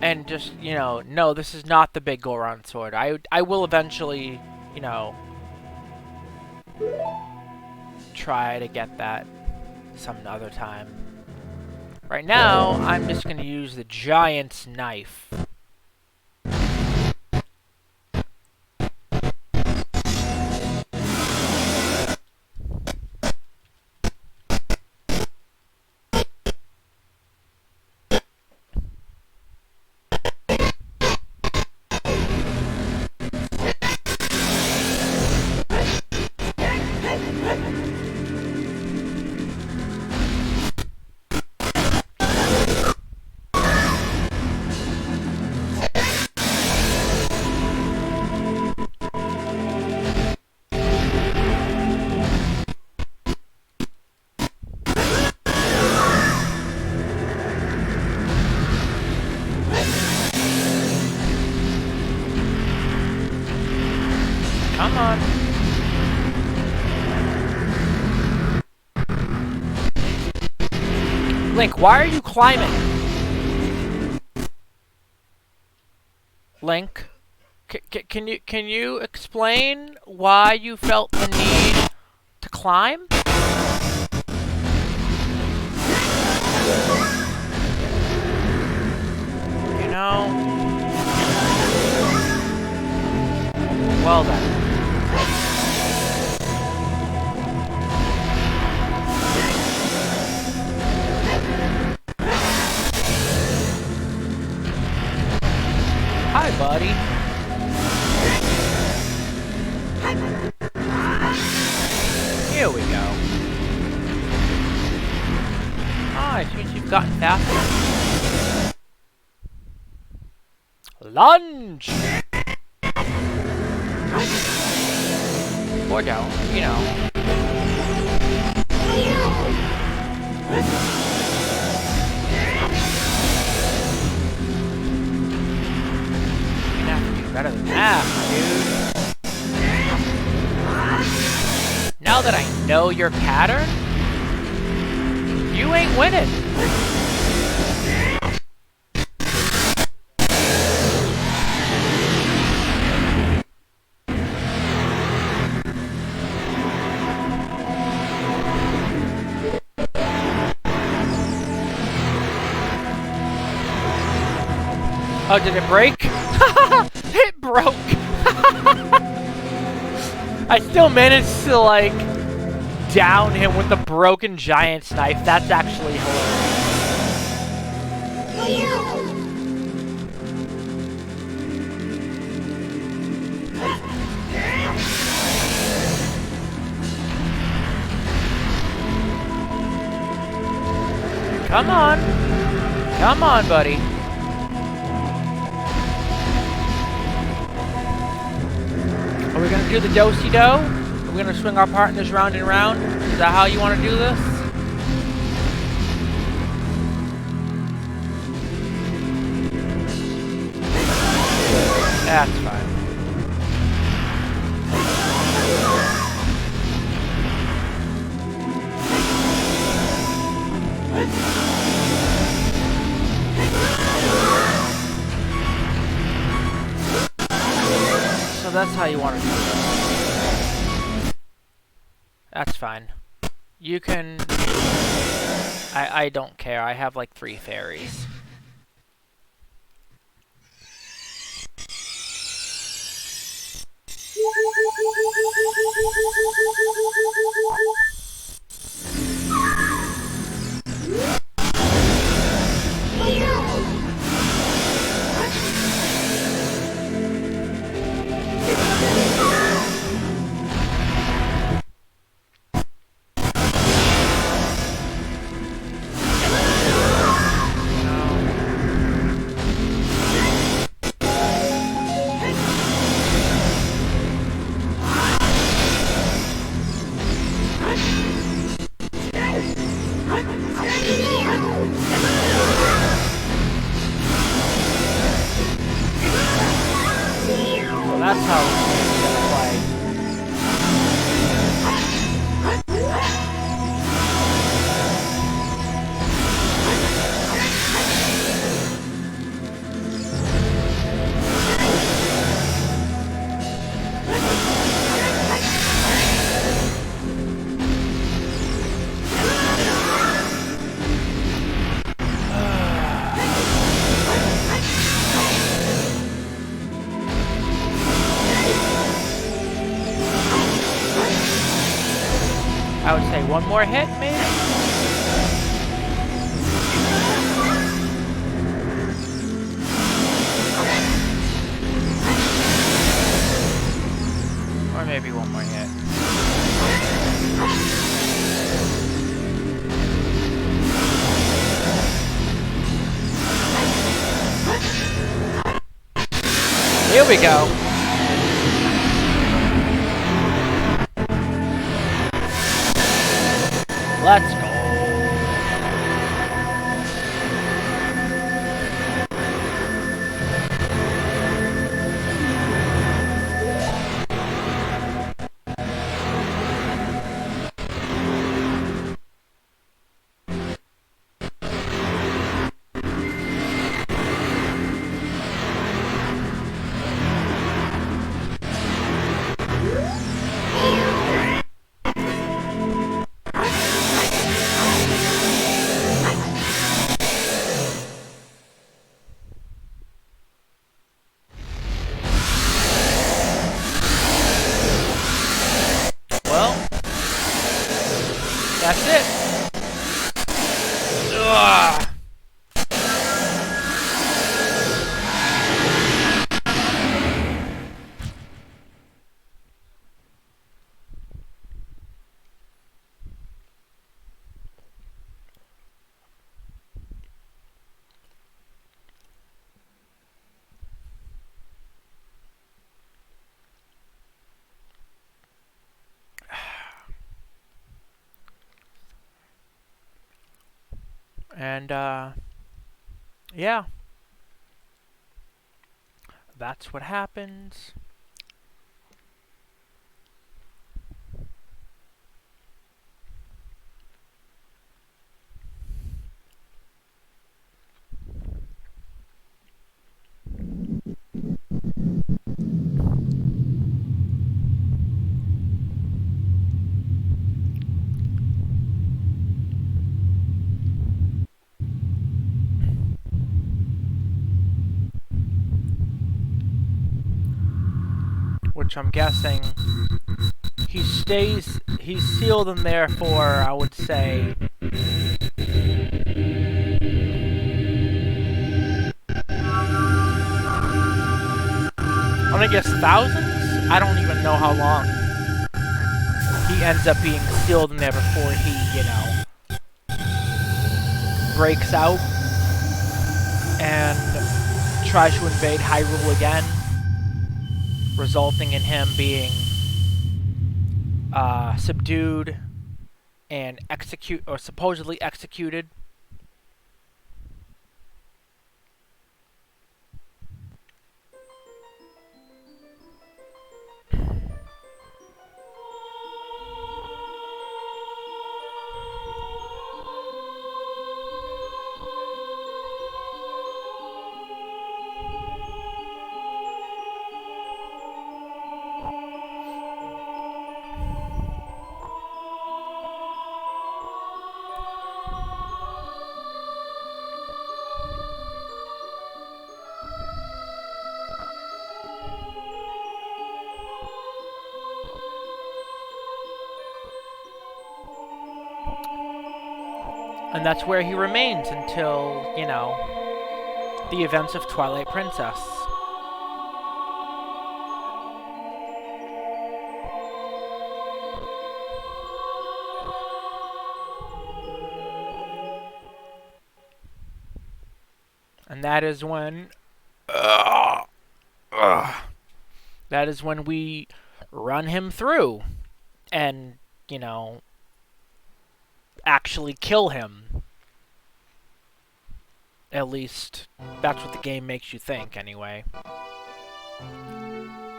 [SPEAKER 1] And just, you know, no, this is not the big Goron sword. I will eventually, you know... try to get that some other time. Right now, I'm just going to use the giant's knife. Come on. Link, why are you climbing? Link, can you explain why you felt the need to climb? You know. Well then. Hi, buddy. Here we go. Ah, it seems you've gotten faster. Lunge! Or don't, you know. Better than that, dude. Now that I know your pattern, you ain't winning. Oh, did it break? It broke! I still managed to, like, down him with the broken giant's knife. That's actually hilarious. Come on! Come on, buddy. Are we gonna do the do-si-do? Are we gonna swing our partners round and round? Is that how you want to do this? That's fine. So that's how you want to do it. That's fine. You can... I don't care. I have like 3 fairies. That's how it's gonna play. I would say one more hit, maybe? Or maybe one more hit. Here we go. Let's go. And, yeah. That's what happens. Which I'm guessing he's sealed in there for, I would say, I'm gonna guess thousands? I don't even know how long he ends up being sealed in there before he, you know, breaks out and tries to invade Hyrule again, resulting in him being subdued and supposedly executed. And that's where he remains until, you know, the events of Twilight Princess. And that is when... that is when we run him through and, you know, actually kill him. At least, that's what the game makes you think, anyway.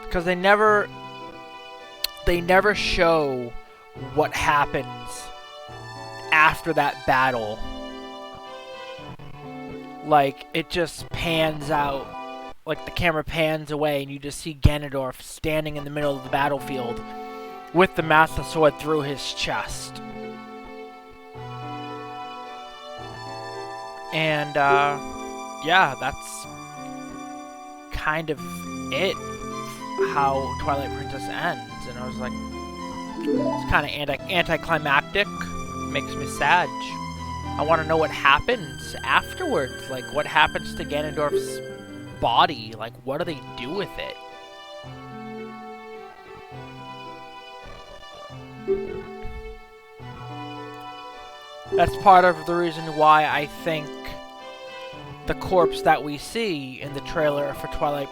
[SPEAKER 1] Because they never show what happens after that battle. Like, it just pans out. Like, the camera pans away and you just see Ganondorf standing in the middle of the battlefield with the Master Sword through his chest. And, yeah, that's kind of it, how Twilight Princess ends. And I was like, it's kind of anticlimactic, makes me sad. I want to know what happens afterwards. Like, what happens to Ganondorf's body? Like, what do they do with it? That's part of the reason why I think the corpse that we see in the trailer for Twilight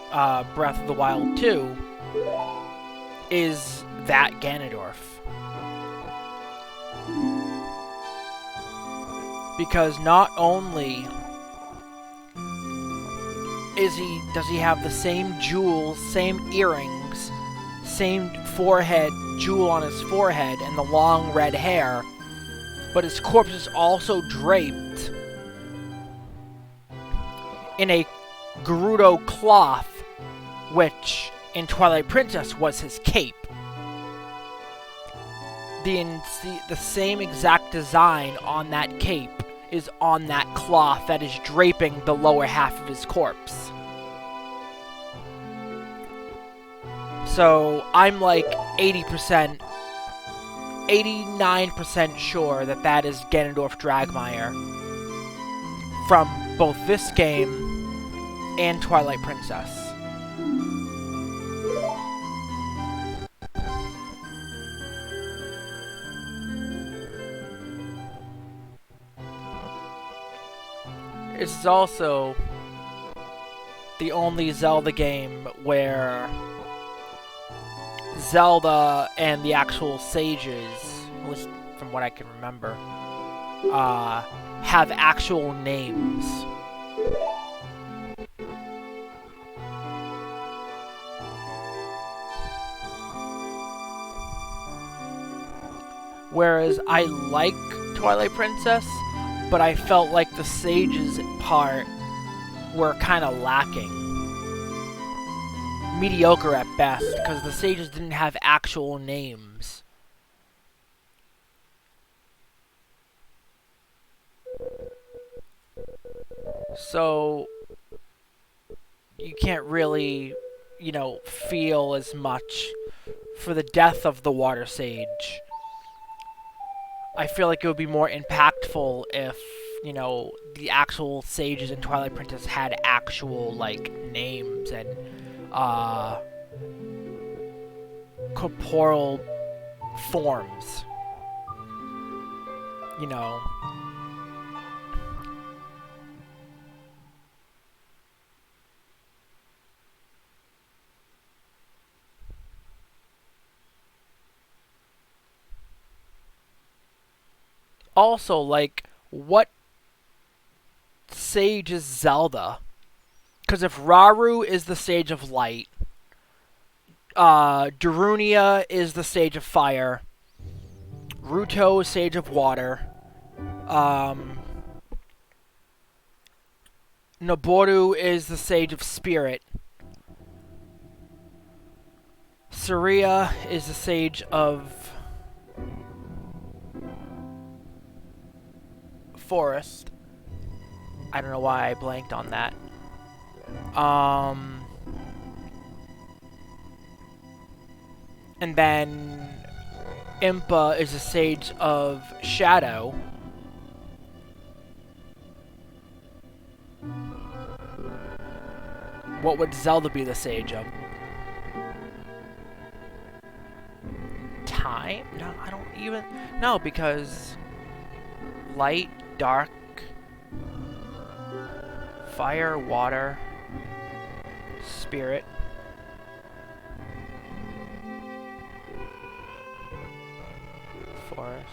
[SPEAKER 1] Breath of the Wild 2 is that Ganondorf. Because not only does he have the same jewels, same earrings, same forehead jewel on his forehead and the long red hair, but his corpse is also draped in a Gerudo cloth, which in Twilight Princess was his cape. The same exact design on that cape is on that cloth that is draping the lower half of his corpse. So I'm like 80%, 89% sure that that is Ganondorf Dragmire from both this game and Twilight Princess. This is also the only Zelda game where Zelda and the actual sages, at least from what I can remember, have actual names. Whereas I like Twilight Princess, but I felt like the sages part were kind of lacking. Mediocre at best, because the sages didn't have actual names. So, you can't really, you know, feel as much for the death of the water sage. I feel like it would be more impactful if, you know, the actual sages in Twilight Princess had actual, like, names and, corporeal forms. You know. Also, like, what sage is Zelda? Because if Rauru is the sage of light, Darunia is the sage of fire, Ruto is sage of water, Noboru is the sage of spirit, Saria is the sage of forest. I don't know why I blanked on that. And then Impa is a sage of shadow. What would Zelda be the sage of? Time? No, I don't even... No, because... light, dark... fire, water... spirit... forest...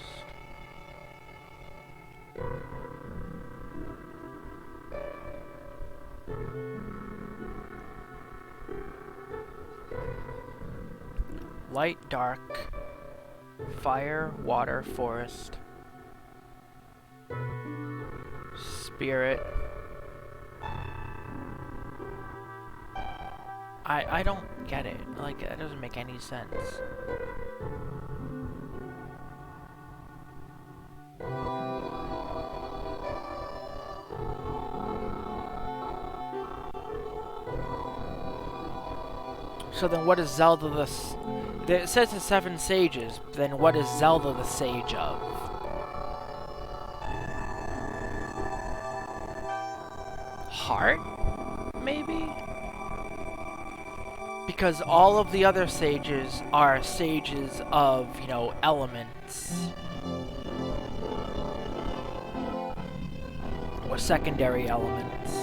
[SPEAKER 1] light, dark, fire, water, forest, spirit. I don't get it. Like, that doesn't make any sense. So then what is Zelda the... It says the 7 sages, then what is Zelda the sage of? Heart? Maybe? Because all of the other sages are sages of, you know, elements. Or secondary elements.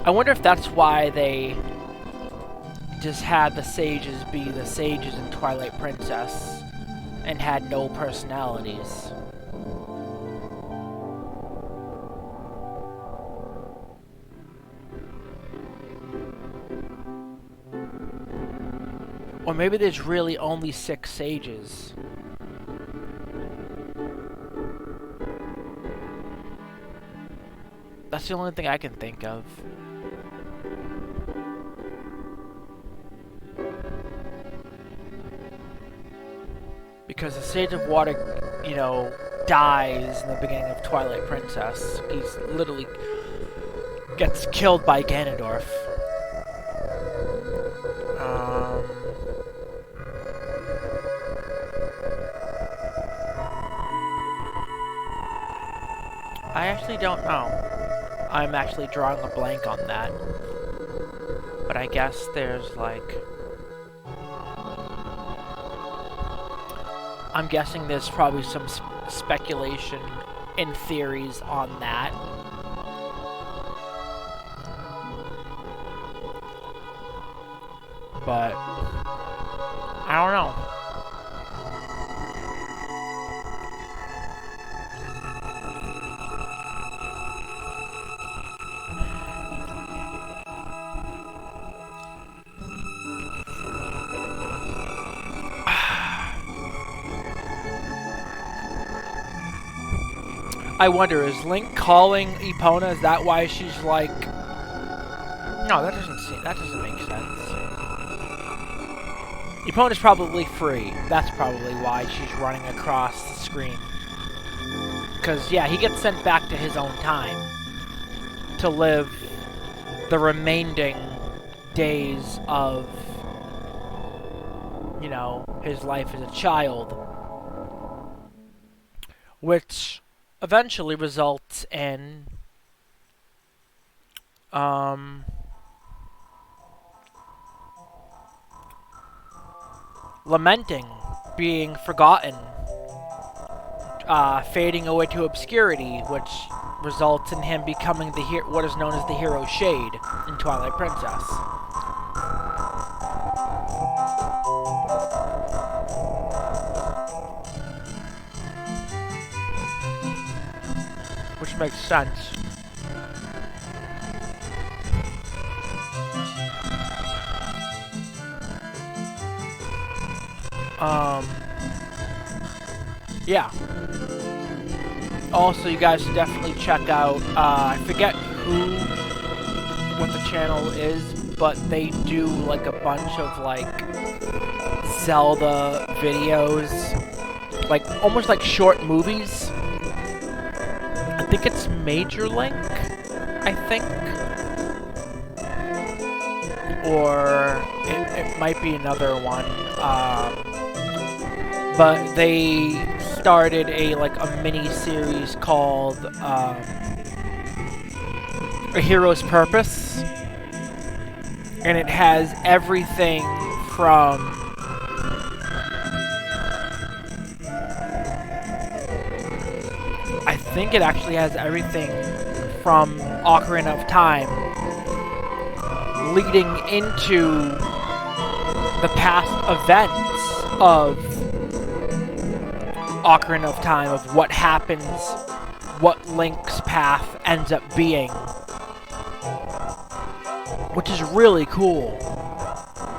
[SPEAKER 1] I wonder if that's why they just had the sages be the sages in Twilight Princess and had no personalities. Or maybe there's really only 6 sages. That's the only thing I can think of. Because the Sage of Water, you know, dies in the beginning of Twilight Princess. He's literally gets killed by Ganondorf. I actually don't know. I'm actually drawing a blank on that. But I guess there's like... I'm guessing there's probably some speculation and theories on that. but I don't know. I wonder, is Link calling Epona? Is that why she's like... No, that doesn't make sense. Epona's probably free. That's probably why she's running across the screen. Because, yeah, he gets sent back to his own time to live the remaining days of, you know, his life as a child. Which eventually results in lamenting, being forgotten, fading away to obscurity, which results in him becoming what is known as the Hero Shade in Twilight Princess. Which makes sense. Yeah. Also, you guys should definitely check out, I forget what the channel is, but they do, like, a bunch of, like, Zelda videos. Like, almost like short movies. I think it's Major Link, I think. Or it might be another one. But they started a mini-series called A Hero's Purpose. And it has everything from I think it actually has everything from Ocarina of Time leading into the past events of Ocarina of Time, of what happens, what Link's path ends up being. Which is really cool.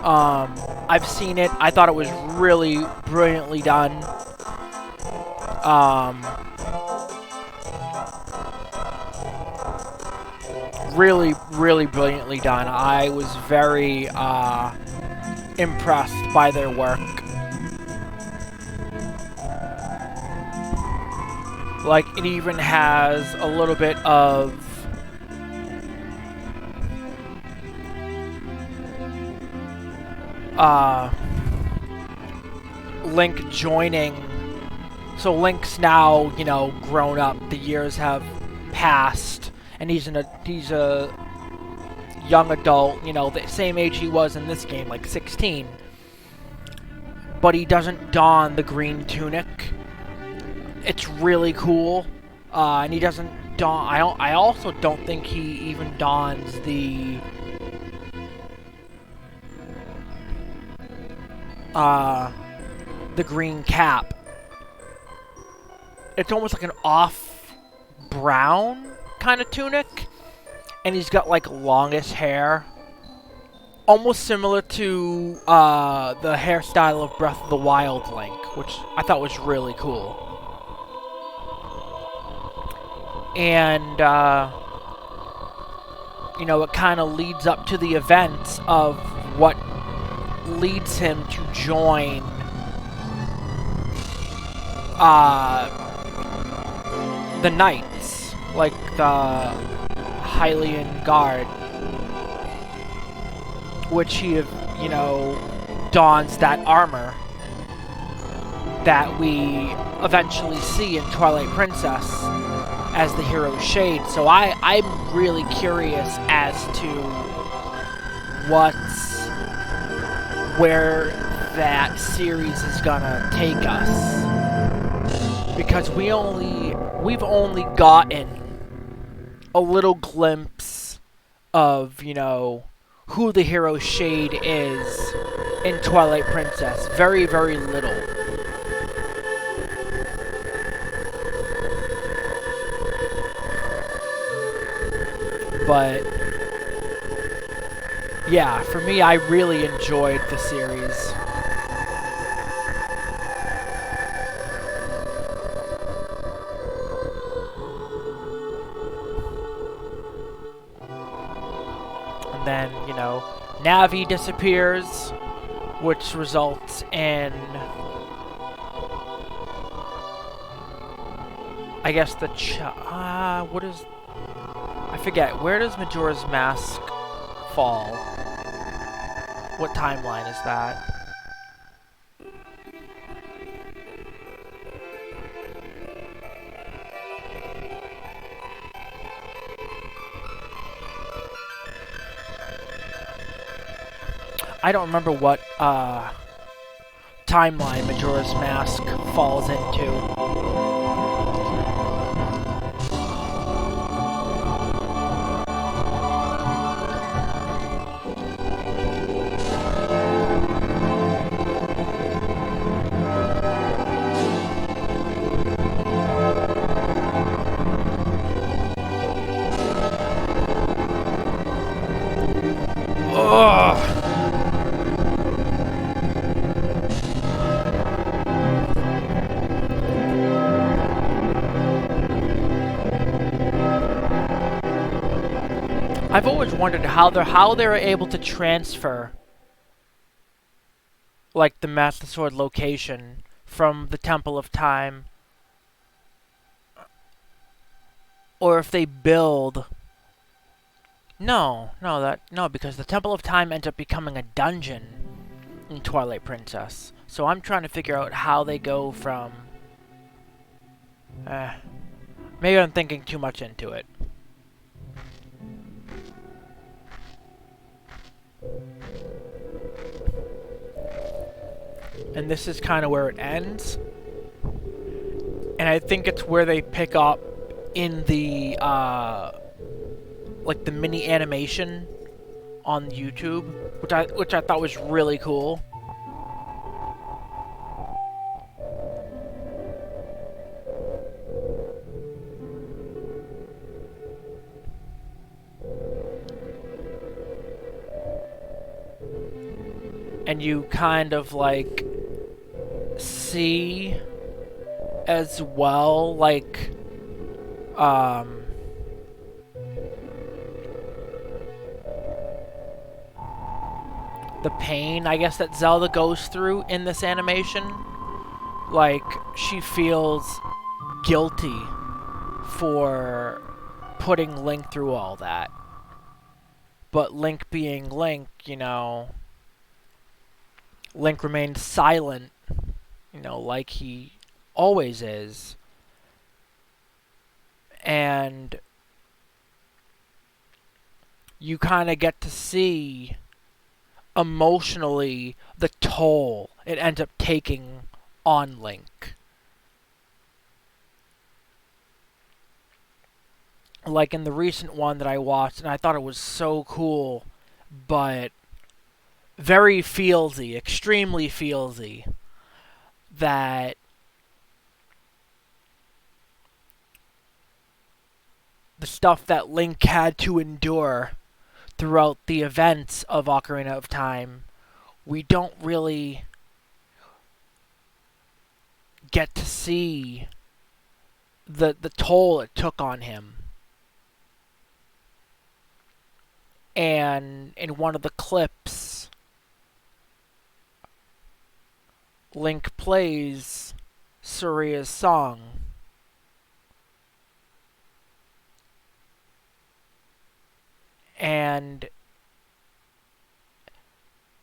[SPEAKER 1] I've seen it. I thought it was really brilliantly done. Really, really brilliantly done. I was very impressed by their work. Like, it even has a little bit of Link joining. So Link's now, you know, grown up. The years have passed, and he's a young adult. You know, the same age he was in this game, like 16. But he doesn't don the green tunic. It's really cool, and he doesn't don. I also don't think he even dons the green cap. It's almost like an off brown kind of tunic, and he's got like longish hair, almost similar to the hairstyle of Breath of the Wild Link, which I thought was really cool. And you know, it kind of leads up to the events of what leads him to join the Knights, like the Hylian Guard, which he, you know, dons that armor that we eventually see in Twilight Princess as the Hero Shade. So I'm really curious as to where that series is gonna take us, because we've only gotten a little glimpse of, you know, who the Hero Shade is in Twilight Princess. Very, very little. But yeah, for me, I really enjoyed the series. And then, you know, Navi disappears, which results in, I guess, what is, I forget, where does Majora's Mask fall? What timeline is that? I don't remember what timeline Majora's Mask falls into. I've always wondered how they're able to transfer, like, the Master Sword location from the Temple of Time, or if they build. No, because the Temple of Time ends up becoming a dungeon in Twilight Princess. So I'm trying to figure out how they go from. Maybe I'm thinking too much into it. And this is kind of where it ends. And I think it's where they pick up in the, like the mini animation on YouTube, which I thought was really cool. And you kind of like see as well, like, the pain, I guess, that Zelda goes through in this animation. Like, she feels guilty for putting Link through all that. But Link being Link, you know, Link remained silent, you know, like he always is. And you kind of get to see emotionally the toll it ends up taking on Link. Like in the recent one that I watched, and I thought it was so cool, but very feelsy, extremely feelsy, that the stuff that Link had to endure throughout the events of Ocarina of Time, we don't really get to see the toll it took on him. And in one of the clips, Link plays Suria's song. And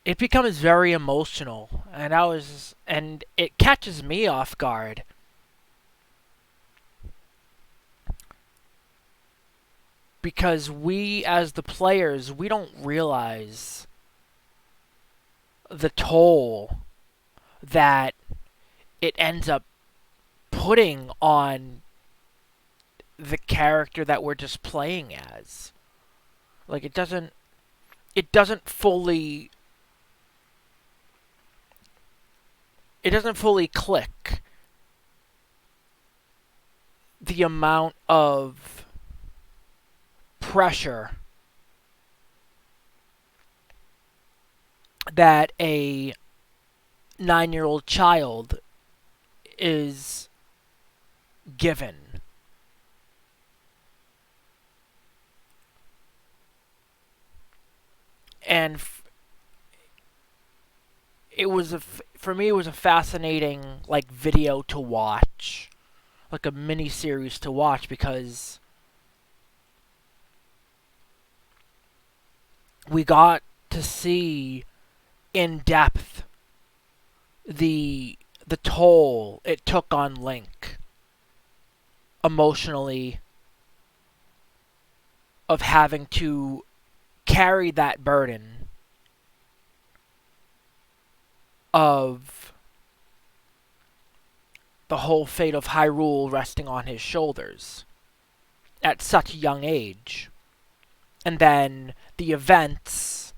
[SPEAKER 1] it becomes very emotional, and it catches me off guard. Because we, as the players, we don't realize the toll that it ends up putting on the character that we're just playing as. Like, it doesn't fully it doesn't fully click the amount of pressure that a 9-year-old child is given. And for me, it was a fascinating like video to watch, like a mini series to watch, because we got to see in depth the toll it took on Link emotionally, of having to carry that burden of the whole fate of Hyrule resting on his shoulders at such a young age. And then the events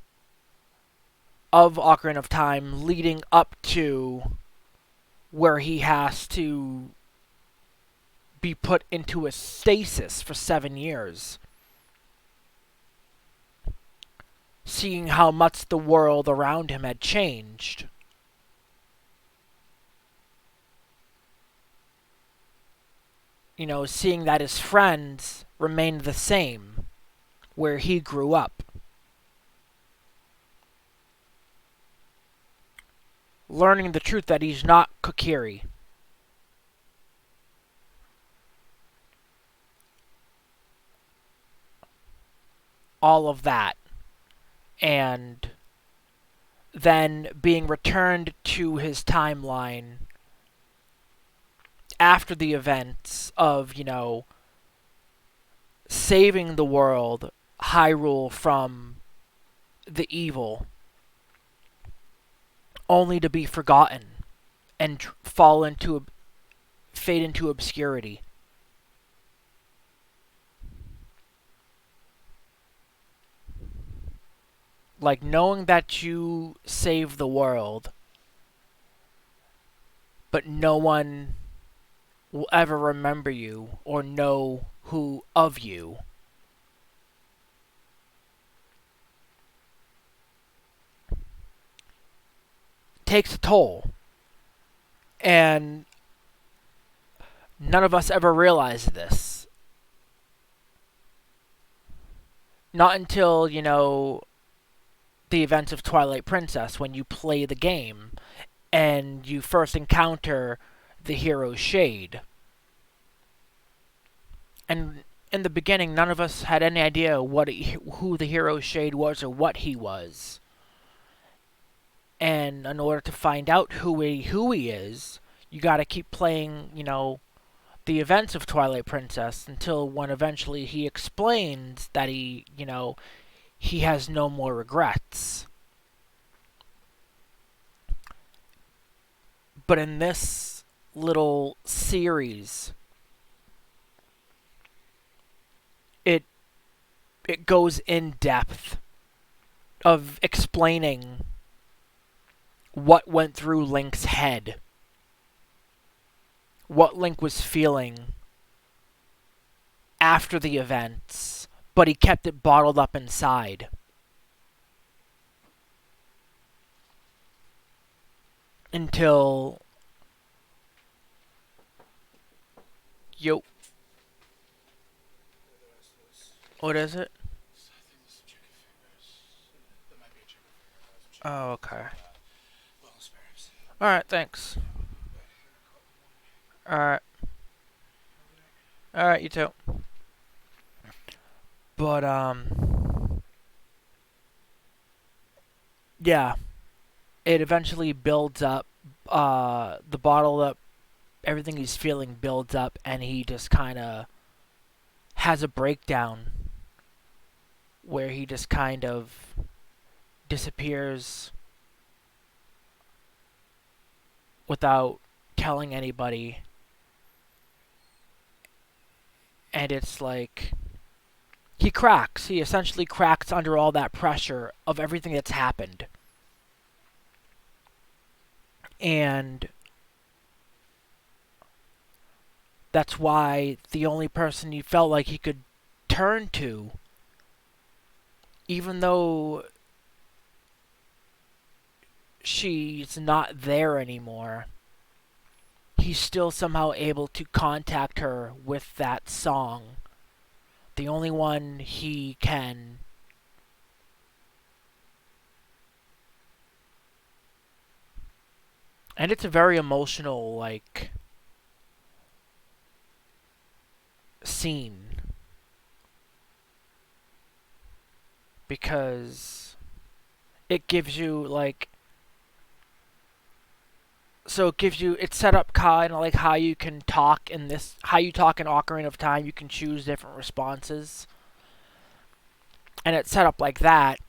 [SPEAKER 1] of Ocarina of Time leading up to where he has to be put into a stasis for 7 years. Seeing how much the world around him had changed. You know, seeing that his friends remained the same where he grew up. Learning the truth that he's not Kokiri. All of that. And then being returned to his timeline after the events of, you know, saving the world, Hyrule, from the evil, only to be forgotten and fade into obscurity. Like, knowing that you saved the world, but no one will ever remember you or know who of you. Takes a toll. And none of us ever realized this. Not until, you know, the events of Twilight Princess, when you play the game and you first encounter the hero's shade. And in the beginning, none of us had any idea who the hero's shade was or what he was. And in order to find out who he is, you gotta keep playing, you know, the events of Twilight Princess until when eventually he explains that he, you know, he has no more regrets. But in this little series, it goes in depth of explaining what went through Link's head, what Link was feeling after the events, but he kept it bottled up inside. Until... Yo. What is it? Oh, okay. Alright, thanks. Alright. Alright, you too. But, yeah. It eventually builds up, the bottle up, everything he's feeling builds up, and he just kind of has a breakdown where he just kind of disappears without telling anybody. And it's like, he cracks. He essentially cracks under all that pressure of everything that's happened. And That's why the only person he felt like he could turn to, even though she's not there anymore, he's still somehow able to contact her with that song. The only one he can. And it's a very emotional, like, scene. Because it gives you, like, so it gives you, it's set up kind of like how you can talk in this, how you talk in Ocarina of Time. You can choose different responses. And it's set up like that.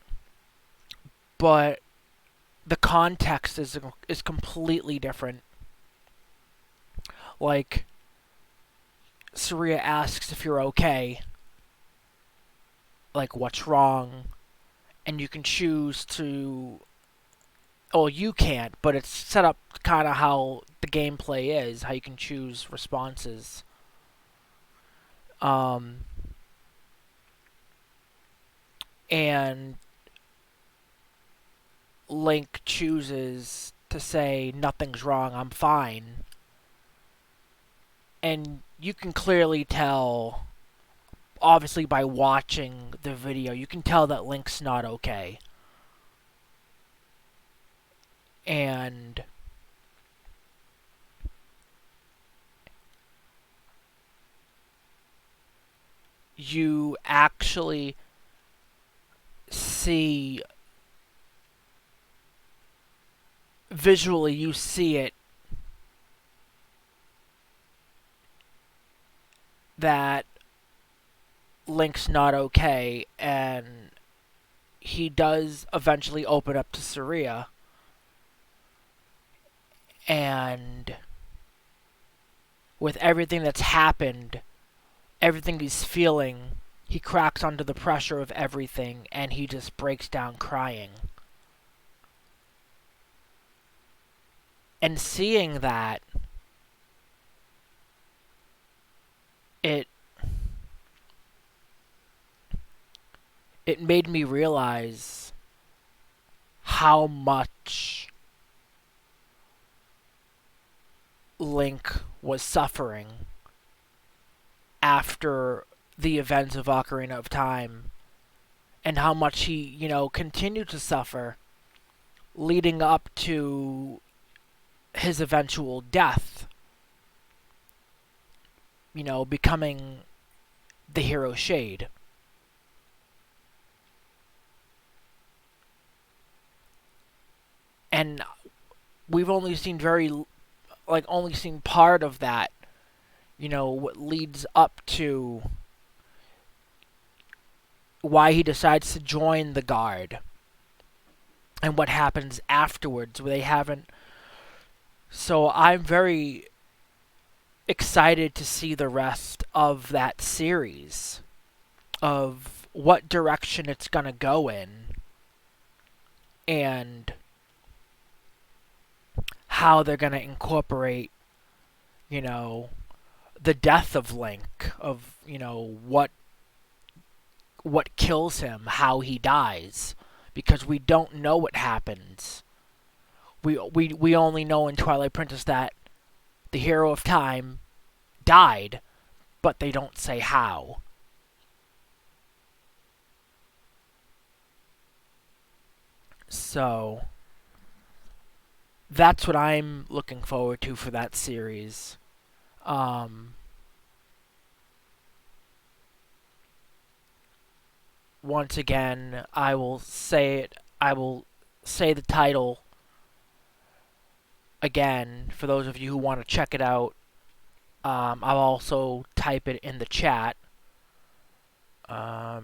[SPEAKER 1] But the context is completely different. Like, Saria asks if you're okay. Like, what's wrong? And you can choose to. Oh, you can't, but it's set up kind of how the gameplay is, how you can choose responses. Um, and Link chooses to say, nothing's wrong, I'm fine. And you can clearly tell, obviously by watching the video, you can tell that Link's not okay. And you actually see, visually you see it, that Link's not okay, and he does eventually open up to Saria, and with everything that's happened, everything he's feeling, he cracks under the pressure of everything, and he just breaks down crying. And seeing that, it it made me realize how much Link was suffering after the events of Ocarina of Time, and how much he, continued to suffer leading up to his eventual death, becoming the hero Shade. And we've only seen only seen part of that, what leads up to why he decides to join the Guard and what happens afterwards where they haven't. So I'm very excited to see the rest of that series, of what direction it's going to go in, and how they're going to incorporate, the death of Link, of, what kills him, how he dies, because we don't know what happens. We only know in Twilight Princess that the hero of time died, but they don't say how. So that's what I'm looking forward to for that series. Once again, I will say it. I will say the title again for those of you who want to check it out. I'll also type it in the chat. I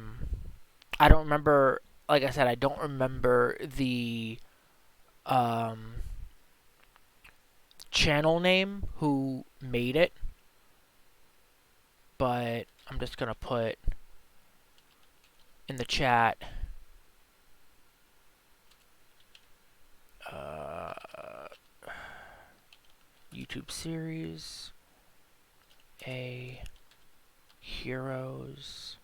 [SPEAKER 1] don't remember. Like I said, I don't remember the channel name who made it, but I'm just gonna put in the chat. YouTube series. a hero's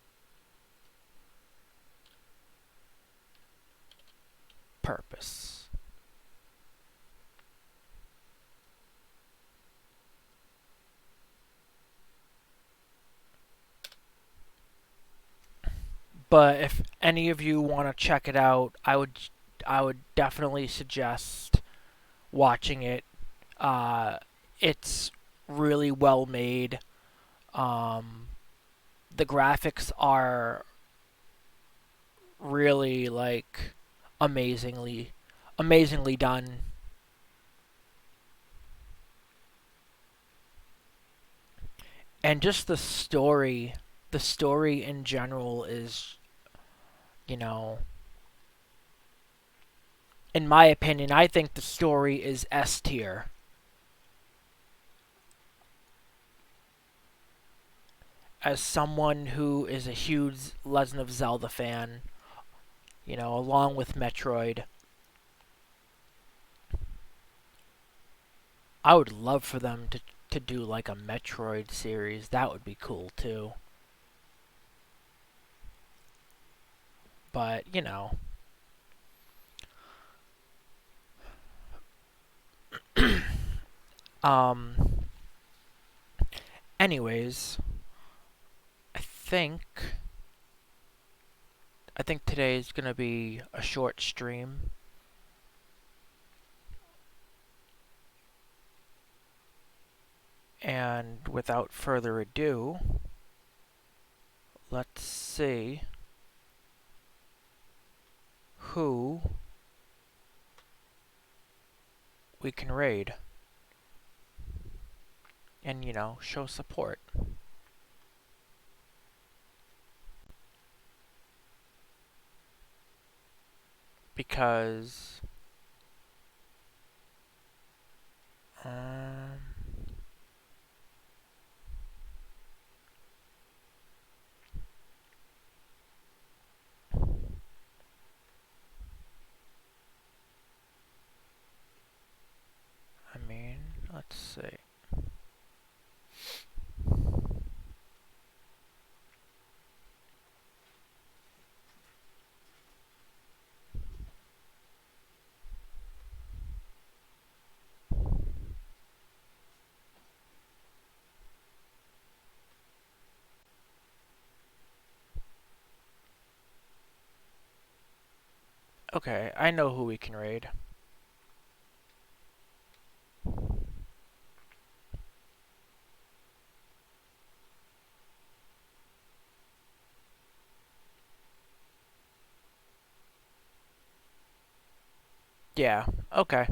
[SPEAKER 1] purpose. But if any of you want to check it out, I would definitely suggest watching it. It's really well made. The graphics are really like amazingly done. And just the story in general is, you know, in my opinion, I think the story is S tier. As someone who is a huge Legend of Zelda fan, along with Metroid, I would love for them to do like a Metroid series. That would be cool too. But, um anyways, I think today is going to be a short stream. And without further ado, let's see who we can raid and, show support. Because let's see. Okay, I know who we can raid. Yeah, okay.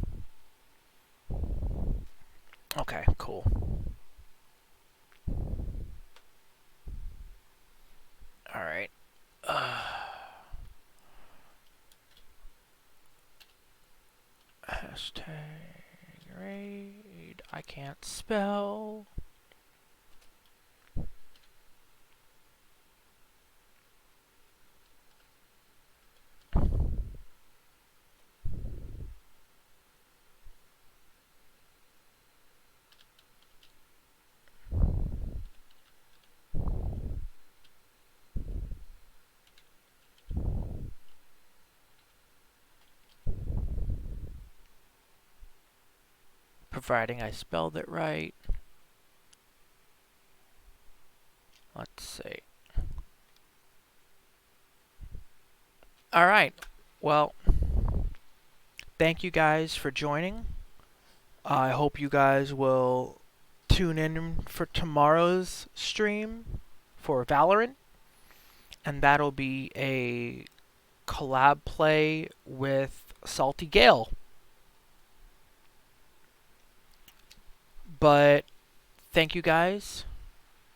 [SPEAKER 1] Okay, cool. Alright. Hashtag raid. I can't spell. Providing I spelled it right. Let's see. Alright. Well, thank you guys for joining. I hope you guys will tune in for tomorrow's stream for Valorant. And that'll be a collab play with Salty Gale. But thank you guys.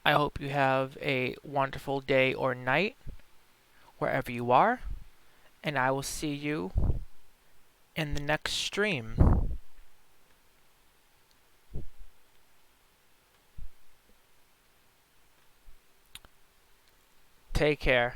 [SPEAKER 1] I hope you have a wonderful day or night wherever you are. And I will see you in the next stream. Take care.